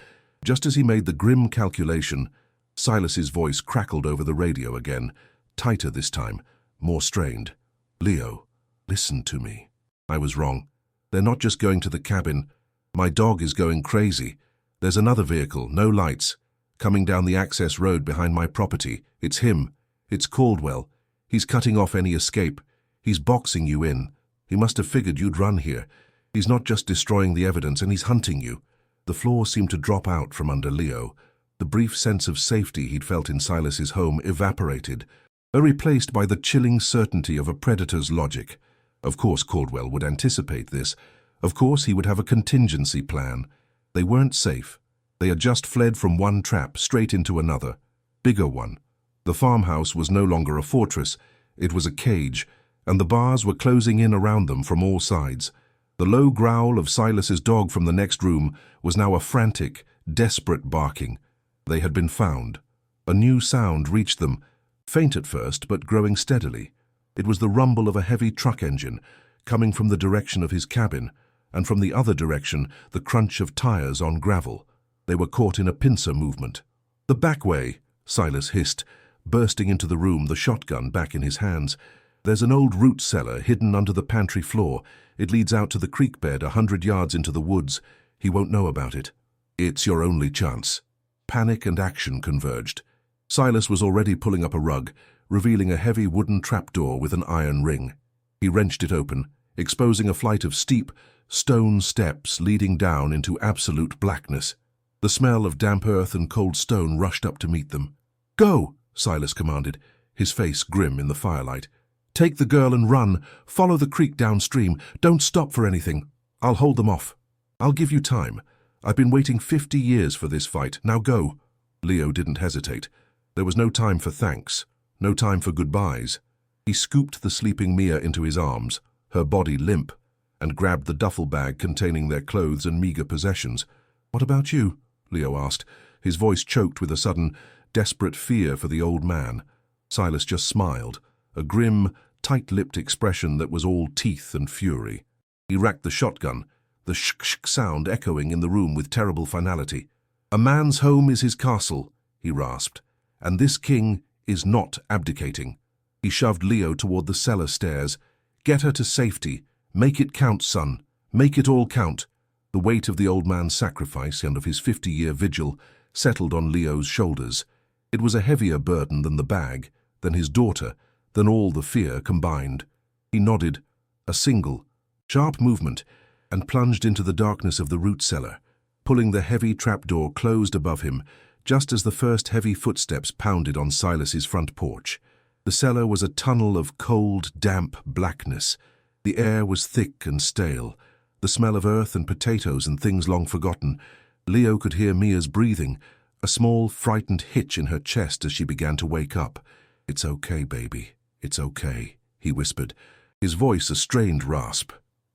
Just as he made the grim calculation, Silas's voice crackled over the radio again, tighter this time, more strained. "Leo, listen to me. I was wrong. They're not just going to the cabin. My dog is going crazy. There's another vehicle, no lights, coming down the access road behind my property. It's him. It's Caldwell. He's cutting off any escape. He's boxing you in. He must have figured you'd run here. He's not just destroying the evidence, and he's hunting you." The floor seemed to drop out from under Leo. The brief sense of safety he'd felt in Silas's home evaporated, replaced by the chilling certainty of a predator's logic. Of course Caldwell would anticipate this. Of course he would have a contingency plan. They weren't safe. They had just fled from one trap straight into another, bigger one. The farmhouse was no longer a fortress. It was a cage, and the bars were closing in around them from all sides. The low growl of Silas's dog from the next room was now a frantic, desperate barking. They had been found. A new sound reached them, faint at first but growing steadily. It was the rumble of a heavy truck engine, coming from the direction of his cabin, and from the other direction the crunch of tires on gravel. They were caught in a pincer movement. "The back way," Silas hissed, bursting into the room, the shotgun back in his hands. "There's an old root cellar hidden under the pantry floor. It leads out to the creek bed 100 yards into the woods. He won't know about it. It's your only chance." Panic and action converged. Silas was already pulling up a rug, revealing a heavy wooden trapdoor with an iron ring. He wrenched it open, exposing a flight of steep, stone steps leading down into absolute blackness. The smell of damp earth and cold stone rushed up to meet them. "Go!" Silas commanded, his face grim in the firelight. "Take the girl and run. Follow the creek downstream. Don't stop for anything. I'll hold them off. I'll give you time. I've been waiting 50 years for this fight. Now go." Leo didn't hesitate. There was no time for thanks, no time for goodbyes. He scooped the sleeping Mia into his arms, her body limp, and grabbed the duffel bag containing their clothes and meager possessions. "What about you?" Leo asked, his voice choked with a sudden, desperate fear for the old man. Silas just smiled, a grim, tight-lipped expression that was all teeth and fury. He racked the shotgun, the sh-sh sound echoing in the room with terrible finality. "A man's home is his castle," he rasped, "and this king is not abdicating." He shoved Leo toward the cellar stairs. "Get her to safety. Make it count, son. Make it all count." The weight of the old man's sacrifice and of his 50-year vigil settled on Leo's shoulders. It was a heavier burden than the bag, than his daughter, than all the fear combined. He nodded, a single, sharp movement, and plunged into the darkness of the root cellar, pulling the heavy trapdoor closed above him just as the first heavy footsteps pounded on Silas's front porch. The cellar was a tunnel of cold, damp blackness. The air was thick and stale, the smell of earth and potatoes and things long forgotten. Leo could hear Mia's breathing, a small, frightened hitch in her chest as she began to wake up. "It's okay, baby. It's okay," he whispered, his voice a strained rasp.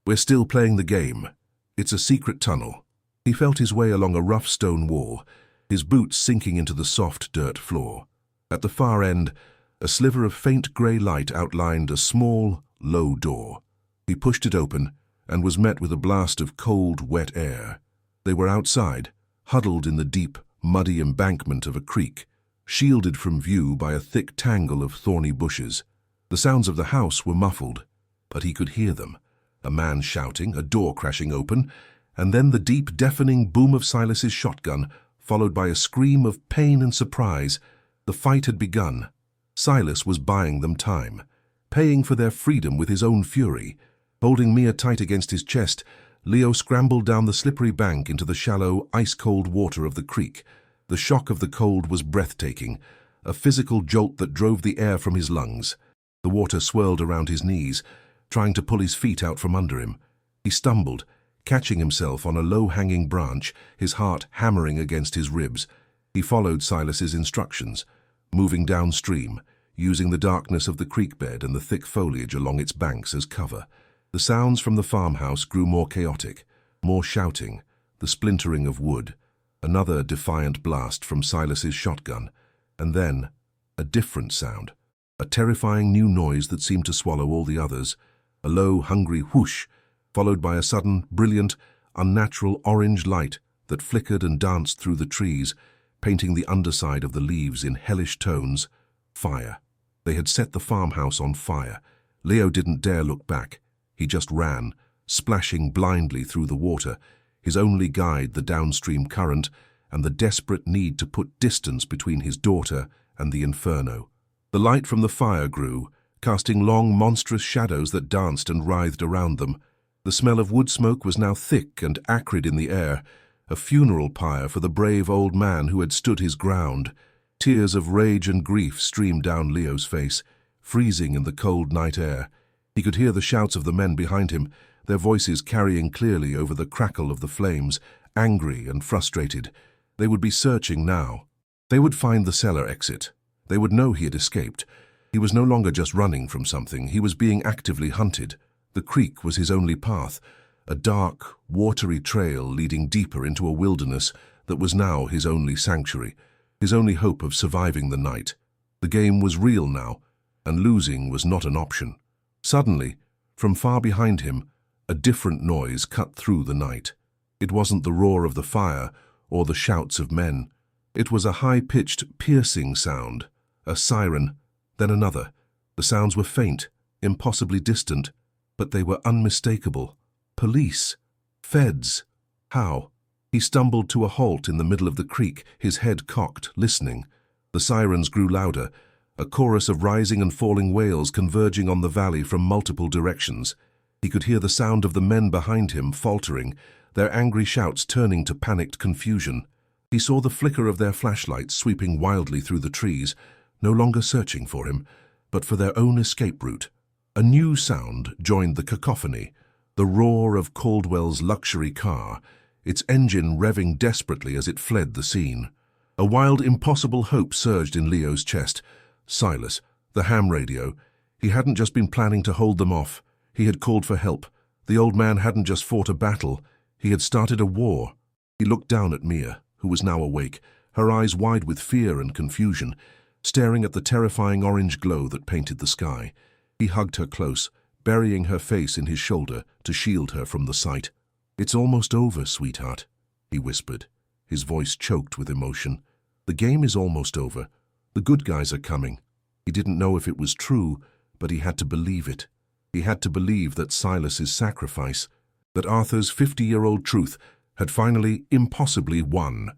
"We're still playing the game. It's a secret tunnel." He felt his way along a rough stone wall, his boots sinking into the soft dirt floor. At the far end, a sliver of faint grey light outlined a small, low door. He pushed it open and was met with a blast of cold, wet air. They were outside, huddled in the deep, muddy embankment of a creek, shielded from view by a thick tangle of thorny bushes. The sounds of the house were muffled, but he could hear them. A man shouting, a door crashing open, and then the deep, deafening boom of Silas's shotgun, followed by a scream of pain and surprise. The fight had begun. Silas was buying them time, paying for their freedom with his own fury. Holding Mia tight against his chest, Leo scrambled down the slippery bank into the shallow, ice-cold water of the creek. The shock of the cold was breathtaking, a physical jolt that drove the air from his lungs. The water swirled around his knees, trying to pull his feet out from under him. He stumbled, catching himself on a low-hanging branch, his heart hammering against his ribs. He followed Silas's instructions, moving downstream, using the darkness of the creek bed and the thick foliage along its banks as cover. The sounds from the farmhouse grew more chaotic, more shouting, the splintering of wood, another defiant blast from Silas's shotgun, and then a different sound, a terrifying new noise that seemed to swallow all the others, a low, hungry whoosh, followed by a sudden, brilliant, unnatural orange light that flickered and danced through the trees, painting the underside of the leaves in hellish tones. Fire. They had set the farmhouse on fire. Leo didn't dare look back. He just ran, splashing blindly through the water, his only guide the downstream current and the desperate need to put distance between his daughter and the inferno. The light from the fire grew, casting long, monstrous shadows that danced and writhed around them. The smell of wood smoke was now thick and acrid in the air, a funeral pyre for the brave old man who had stood his ground. Tears of rage and grief streamed down Leo's face, freezing in the cold night air. He could hear the shouts of the men behind him, their voices carrying clearly over the crackle of the flames, angry and frustrated. They would be searching now. They would find the cellar exit. They would know he had escaped. He was no longer just running from something. He was being actively hunted. The creek was his only path, a dark, watery trail leading deeper into a wilderness that was now his only sanctuary, his only hope of surviving the night. The game was real now, and losing was not an option. Suddenly, from far behind him, a different noise cut through the night. It wasn't the roar of the fire or the shouts of men. It was a high-pitched, piercing sound, a siren, then another. The sounds were faint, impossibly distant, but they were unmistakable. Police. Feds. How? He stumbled to a halt in the middle of the creek, his head cocked, listening. The sirens grew louder, a chorus of rising and falling wails converging on the valley from multiple directions. He could hear the sound of the men behind him faltering, their angry shouts turning to panicked confusion. He saw the flicker of their flashlights sweeping wildly through the trees, no longer searching for him, but for their own escape route. A new sound joined the cacophony, the roar of Caldwell's luxury car, its engine revving desperately as it fled the scene. A wild, impossible hope surged in Leo's chest. Silas, the ham radio. He hadn't just been planning to hold them off. He had called for help. The old man hadn't just fought a battle. He had started a war. He looked down at Mia, who was now awake, her eyes wide with fear and confusion, staring at the terrifying orange glow that painted the sky. He hugged her close, burying her face in his shoulder to shield her from the sight. "It's almost over, sweetheart," he whispered, his voice choked with emotion. "The game is almost over. The good guys are coming." He didn't know if it was true, but he had to believe it. He had to believe that Silas's sacrifice, that Arthur's 50-year-old truth, had finally, impossibly won.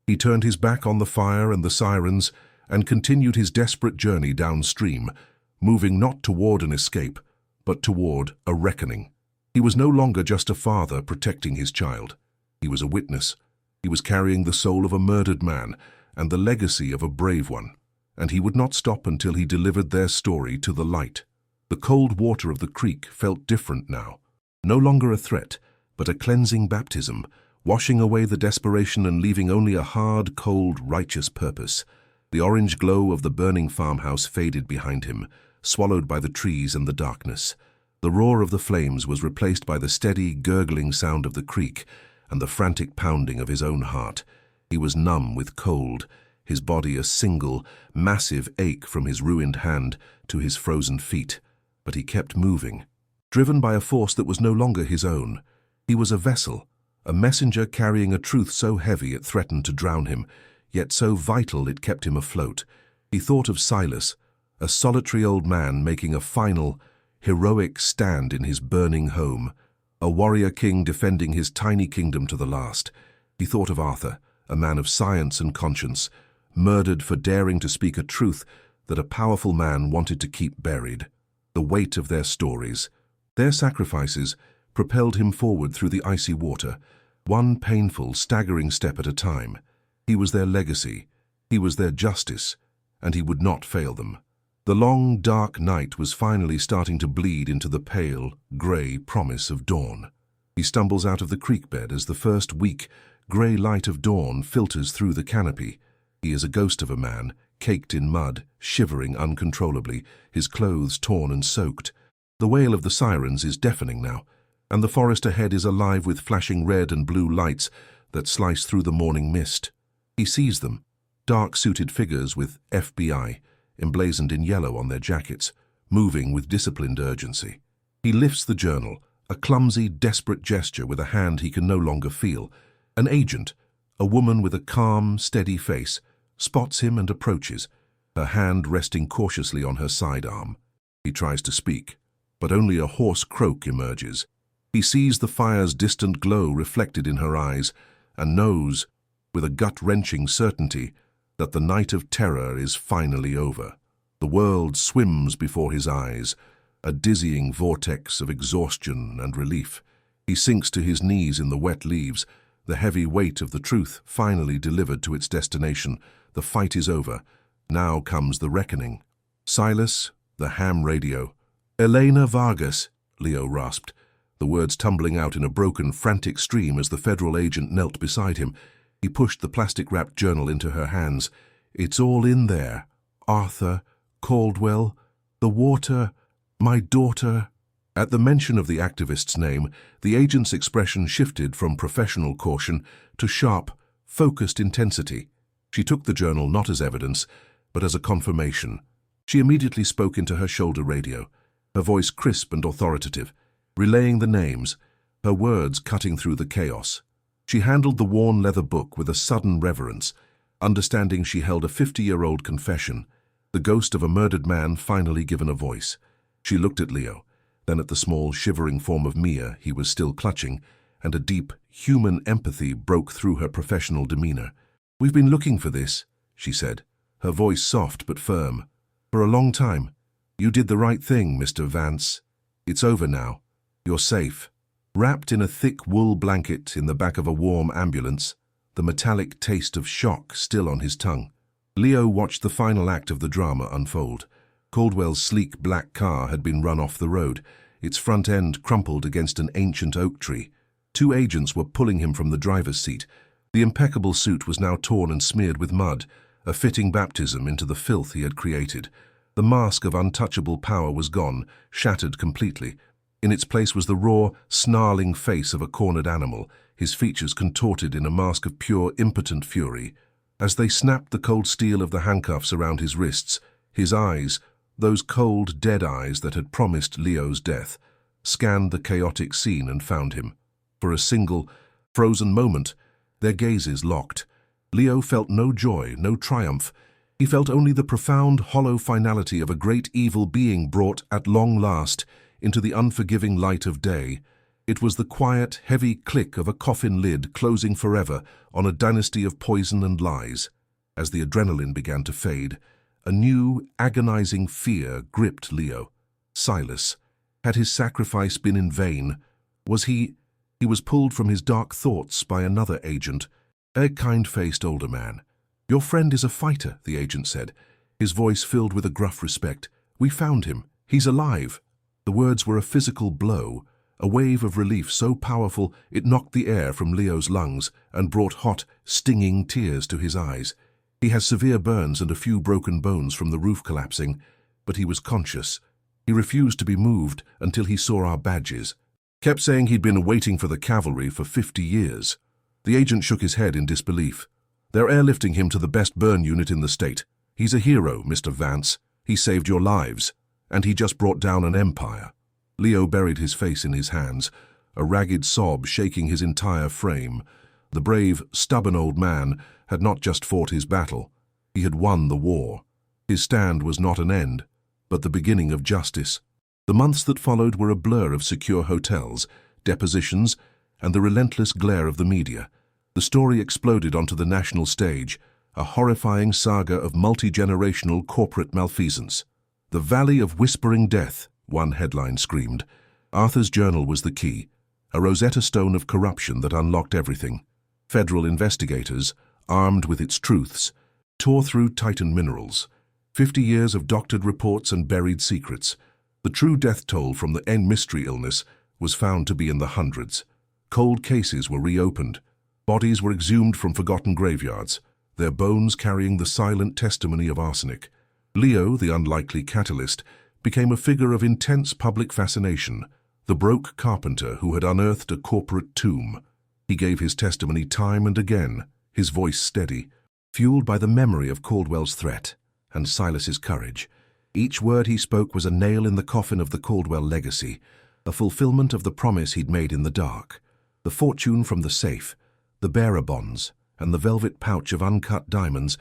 He turned his back on the fire and the sirens and continued his desperate journey downstream, moving not toward an escape, but toward a reckoning. He was no longer just a father protecting his child. He was a witness. He was carrying the soul of a murdered man and the legacy of a brave one, and he would not stop until he delivered their story to the light. The cold water of the creek felt different now, no longer a threat, but a cleansing baptism, washing away the desperation and leaving only a hard, cold, righteous purpose. The orange glow of the burning farmhouse faded behind him, swallowed by the trees and the darkness. The roar of the flames was replaced by the steady, gurgling sound of the creek and the frantic pounding of his own heart. He was numb with cold, his body a single, massive ache from his ruined hand to his frozen feet. But he kept moving, driven by a force that was no longer his own. He was a vessel, a messenger carrying a truth so heavy it threatened to drown him, yet so vital it kept him afloat. He thought of Silas, a solitary old man making a final, heroic stand in his burning home, a warrior king defending his tiny kingdom to the last. He thought of Arthur, a man of science and conscience, murdered for daring to speak a truth that a powerful man wanted to keep buried. The weight of their stories, their sacrifices, propelled him forward through the icy water, one painful, staggering step at a time. He was their legacy, he was their justice, and he would not fail them. The long, dark night was finally starting to bleed into the pale, grey promise of dawn. He stumbles out of the creek bed as the first weak, grey light of dawn filters through the canopy. He is a ghost of a man, caked in mud, shivering uncontrollably, his clothes torn and soaked. The wail of the sirens is deafening now, and the forest ahead is alive with flashing red and blue lights that slice through the morning mist. He sees them, dark-suited figures with FBI emblazoned in yellow on their jackets, moving with disciplined urgency. He lifts the journal, a clumsy, desperate gesture with a hand he can no longer feel. An agent, a woman with a calm, steady face, spots him and approaches, her hand resting cautiously on her sidearm. He tries to speak, but only a hoarse croak emerges. He sees the fire's distant glow reflected in her eyes and knows, with a gut-wrenching certainty, that the night of terror is finally over. The world swims before his eyes, a dizzying vortex of exhaustion and relief. He sinks to his knees in the wet leaves, the heavy weight of the truth finally delivered to its destination. The fight is over. Now comes the reckoning. Silas, the ham radio. "Elena Vargas," Leo rasped, the words tumbling out in a broken, frantic stream as the federal agent knelt beside him. He pushed the plastic-wrapped journal into her hands. "It's all in there. Arthur, Caldwell, the water, my daughter." At the mention of the activist's name, the agent's expression shifted from professional caution to sharp, focused intensity. She took the journal not as evidence, but as a confirmation. She immediately spoke into her shoulder radio, her voice crisp and authoritative, relaying the names, her words cutting through the chaos. She handled the worn leather book with a sudden reverence, understanding she held a 50-year-old confession, the ghost of a murdered man finally given a voice. She looked at Leo, then at the small, shivering form of Mia he was still clutching, and a deep, human empathy broke through her professional demeanor. "We've been looking for this," she said, her voice soft but firm. "For a long time. You did the right thing, Mr. Vance. It's over now. You're safe. Wrapped in a thick wool blanket in the back of a warm ambulance, the metallic taste of shock still on his tongue, Leo watched the final act of the drama unfold. Caldwell's sleek black car had been run off the road, its front end crumpled against an ancient oak tree. 2 agents were pulling him from the driver's seat. The impeccable suit was now torn and smeared with mud, a fitting baptism into the filth he had created. The mask of untouchable power was gone, shattered completely. In its place was the raw, snarling face of a cornered animal, his features contorted in a mask of pure, impotent fury. As they snapped the cold steel of the handcuffs around his wrists, his eyes, those cold, dead eyes that had promised Leo's death, scanned the chaotic scene and found him. For a single, frozen moment, their gazes locked. Leo felt no joy, no triumph. He felt only the profound, hollow finality of a great evil being brought, at long last, into the unforgiving light of day. It was the quiet, heavy click of a coffin lid closing forever on a dynasty of poison and lies. As the adrenaline began to fade, a new, agonizing fear gripped Leo. Silas. Had his sacrifice been in vain? He was pulled from his dark thoughts by another agent, a kind-faced older man. "Your friend is a fighter," the agent said, his voice filled with a gruff respect. "We found him. He's alive." The words were a physical blow, a wave of relief so powerful it knocked the air from Leo's lungs and brought hot, stinging tears to his eyes. He had severe burns and a few broken bones from the roof collapsing, but he was conscious. He refused to be moved until he saw our badges. Kept saying he'd been waiting for the cavalry for 50 years. The agent shook his head in disbelief. "They're airlifting him to the best burn unit in the state. He's a hero, Mr. Vance. He saved your lives. And he just brought down an empire." Leo buried his face in his hands, a ragged sob shaking his entire frame. The brave, stubborn old man had not just fought his battle. He had won the war. His stand was not an end, but the beginning of justice. The months that followed were a blur of secure hotels, depositions, and the relentless glare of the media. The story exploded onto the national stage, a horrifying saga of multi-generational corporate malfeasance. "The Valley of Whispering Death," one headline screamed. Arthur's journal was the key, a Rosetta Stone of corruption that unlocked everything. Federal investigators, armed with its truths, tore through Titan Minerals. 50 years of doctored reports and buried secrets. The true death toll from the mystery illness was found to be in the hundreds. Cold cases were reopened. Bodies were exhumed from forgotten graveyards, their bones carrying the silent testimony of arsenic. Leo, the unlikely catalyst, became a figure of intense public fascination, the broke carpenter who had unearthed a corporate tomb. He gave his testimony time and again, his voice steady, fueled by the memory of Caldwell's threat and Silas's courage. Each word he spoke was a nail in the coffin of the Caldwell legacy, a fulfillment of the promise he'd made in the dark. The fortune from the safe, the bearer bonds, and the velvet pouch of uncut diamonds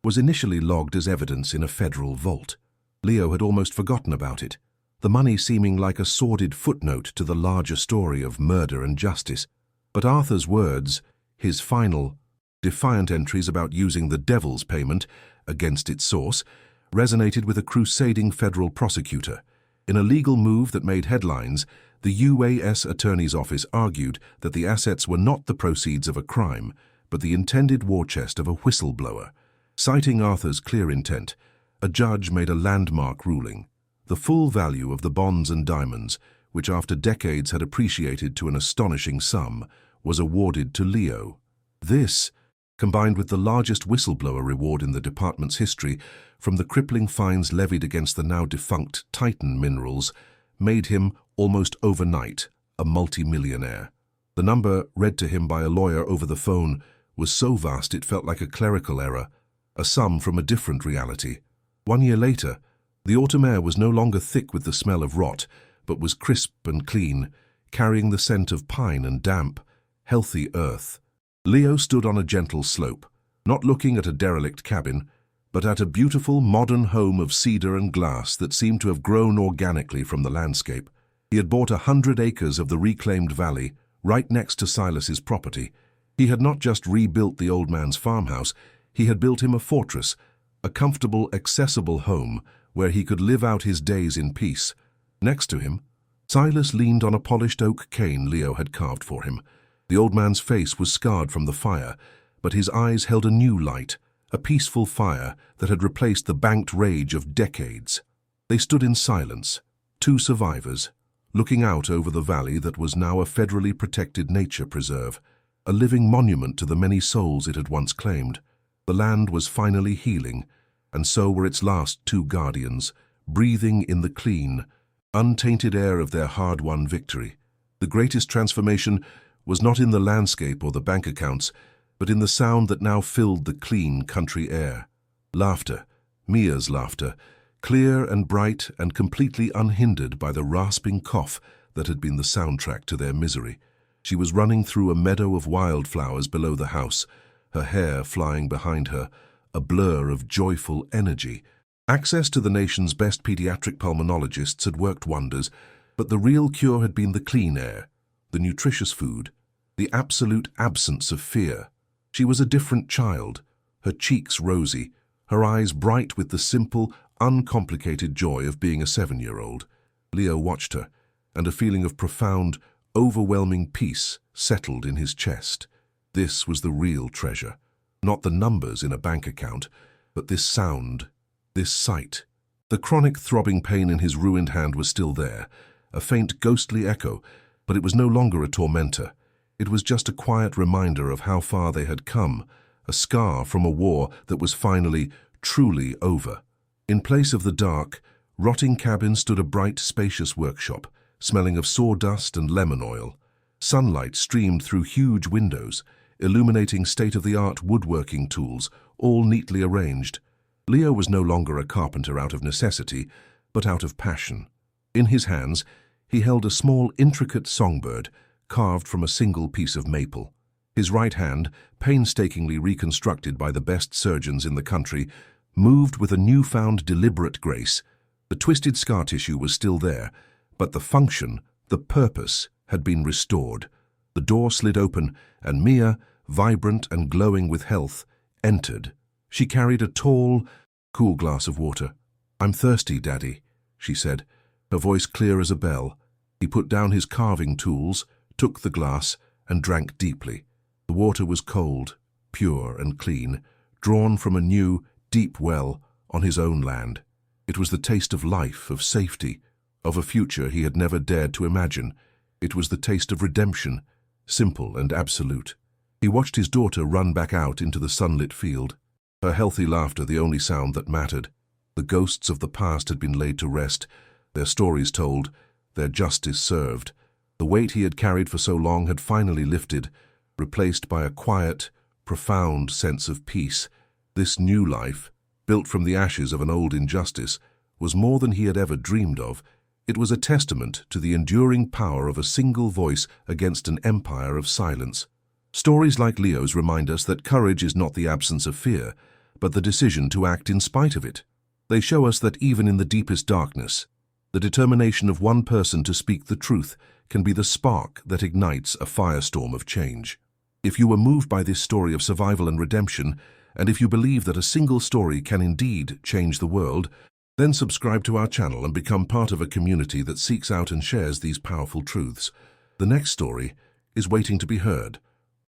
was initially logged as evidence in a federal vault. Leo had almost forgotten about it, the money seeming like a sordid footnote to the larger story of murder and justice. But Arthur's words, his final, defiant entries about using the devil's payment against its source, resonated with a crusading federal prosecutor. In a legal move that made headlines, the U.S. Attorney's Office argued that the assets were not the proceeds of a crime, but the intended war chest of a whistleblower. Citing Arthur's clear intent, a judge made a landmark ruling. The full value of the bonds and diamonds, which after decades had appreciated to an astonishing sum, was awarded to Leo. This, combined with the largest whistleblower reward in the department's history from the crippling fines levied against the now-defunct Titan Minerals, made him, almost overnight, a multimillionaire. The number, read to him by a lawyer over the phone, was so vast it felt like a clerical error, a sum from a different reality. 1 year later, the Automare was no longer thick with the smell of rot, but was crisp and clean, carrying the scent of pine and damp, healthy earth. Leo stood on a gentle slope, not looking at a derelict cabin, but at a beautiful modern home of cedar and glass that seemed to have grown organically from the landscape. He had bought 100 acres of the reclaimed valley, right next to Silas's property. He had not just rebuilt the old man's farmhouse, he had built him a fortress, a comfortable, accessible home where he could live out his days in peace. Next to him, Silas leaned on a polished oak cane Leo had carved for him. The old man's face was scarred from the fire, but his eyes held a new light, a peaceful fire that had replaced the banked rage of decades. They stood in silence, two survivors, looking out over the valley that was now a federally protected nature preserve, a living monument to the many souls it had once claimed. The land was finally healing, and so were its last two guardians, breathing in the clean, untainted air of their hard-won victory. The greatest transformation was not in the landscape or the bank accounts, but in the sound that now filled the clean country air. Laughter, Mia's laughter, clear and bright and completely unhindered by the rasping cough that had been the soundtrack to their misery. She was running through a meadow of wildflowers below the house, her hair flying behind her, a blur of joyful energy. Access to the nation's best pediatric pulmonologists had worked wonders, but the real cure had been the clean air, the nutritious food, the absolute absence of fear. She was a different child, her cheeks rosy, her eyes bright with the simple, uncomplicated joy of being a 7-year-old. Leo watched her, and a feeling of profound, overwhelming peace settled in his chest. This was the real treasure, not the numbers in a bank account, but this sound, this sight. The chronic throbbing pain in his ruined hand was still there, a faint ghostly echo, but it was no longer a tormentor. It was just a quiet reminder of how far they had come, a scar from a war that was finally, truly over. In place of the dark, rotting cabin stood a bright, spacious workshop, smelling of sawdust and lemon oil. Sunlight streamed through huge windows, illuminating state-of-the-art woodworking tools, all neatly arranged. Leo was no longer a carpenter out of necessity, but out of passion. In his hands, he held a small, intricate songbird, carved from a single piece of maple. His right hand, painstakingly reconstructed by the best surgeons in the country, moved with a newfound deliberate grace. The twisted scar tissue was still there, but the function, the purpose, had been restored. The door slid open, and Mia, vibrant and glowing with health, entered. She carried a tall, cool glass of water. "I'm thirsty, Daddy," she said, her voice clear as a bell. He put down his carving tools, took the glass, and drank deeply. The water was cold, pure and clean, drawn from a new, deep well on his own land. It was the taste of life, of safety, of a future he had never dared to imagine. It was the taste of redemption, simple and absolute. He watched his daughter run back out into the sunlit field, her healthy laughter the only sound that mattered. The ghosts of the past had been laid to rest, their stories told, their justice served. The weight he had carried for so long had finally lifted, replaced by a quiet, profound sense of peace. This new life, built from the ashes of an old injustice, was more than he had ever dreamed of. It was a testament to the enduring power of a single voice against an empire of silence. Stories like Leo's remind us that courage is not the absence of fear, but the decision to act in spite of it. They show us that even in the deepest darkness, the determination of one person to speak the truth can be the spark that ignites a firestorm of change. If you were moved by this story of survival and redemption, and if you believe that a single story can indeed change the world, then subscribe to our channel and become part of a community that seeks out and shares these powerful truths. The next story is waiting to be heard.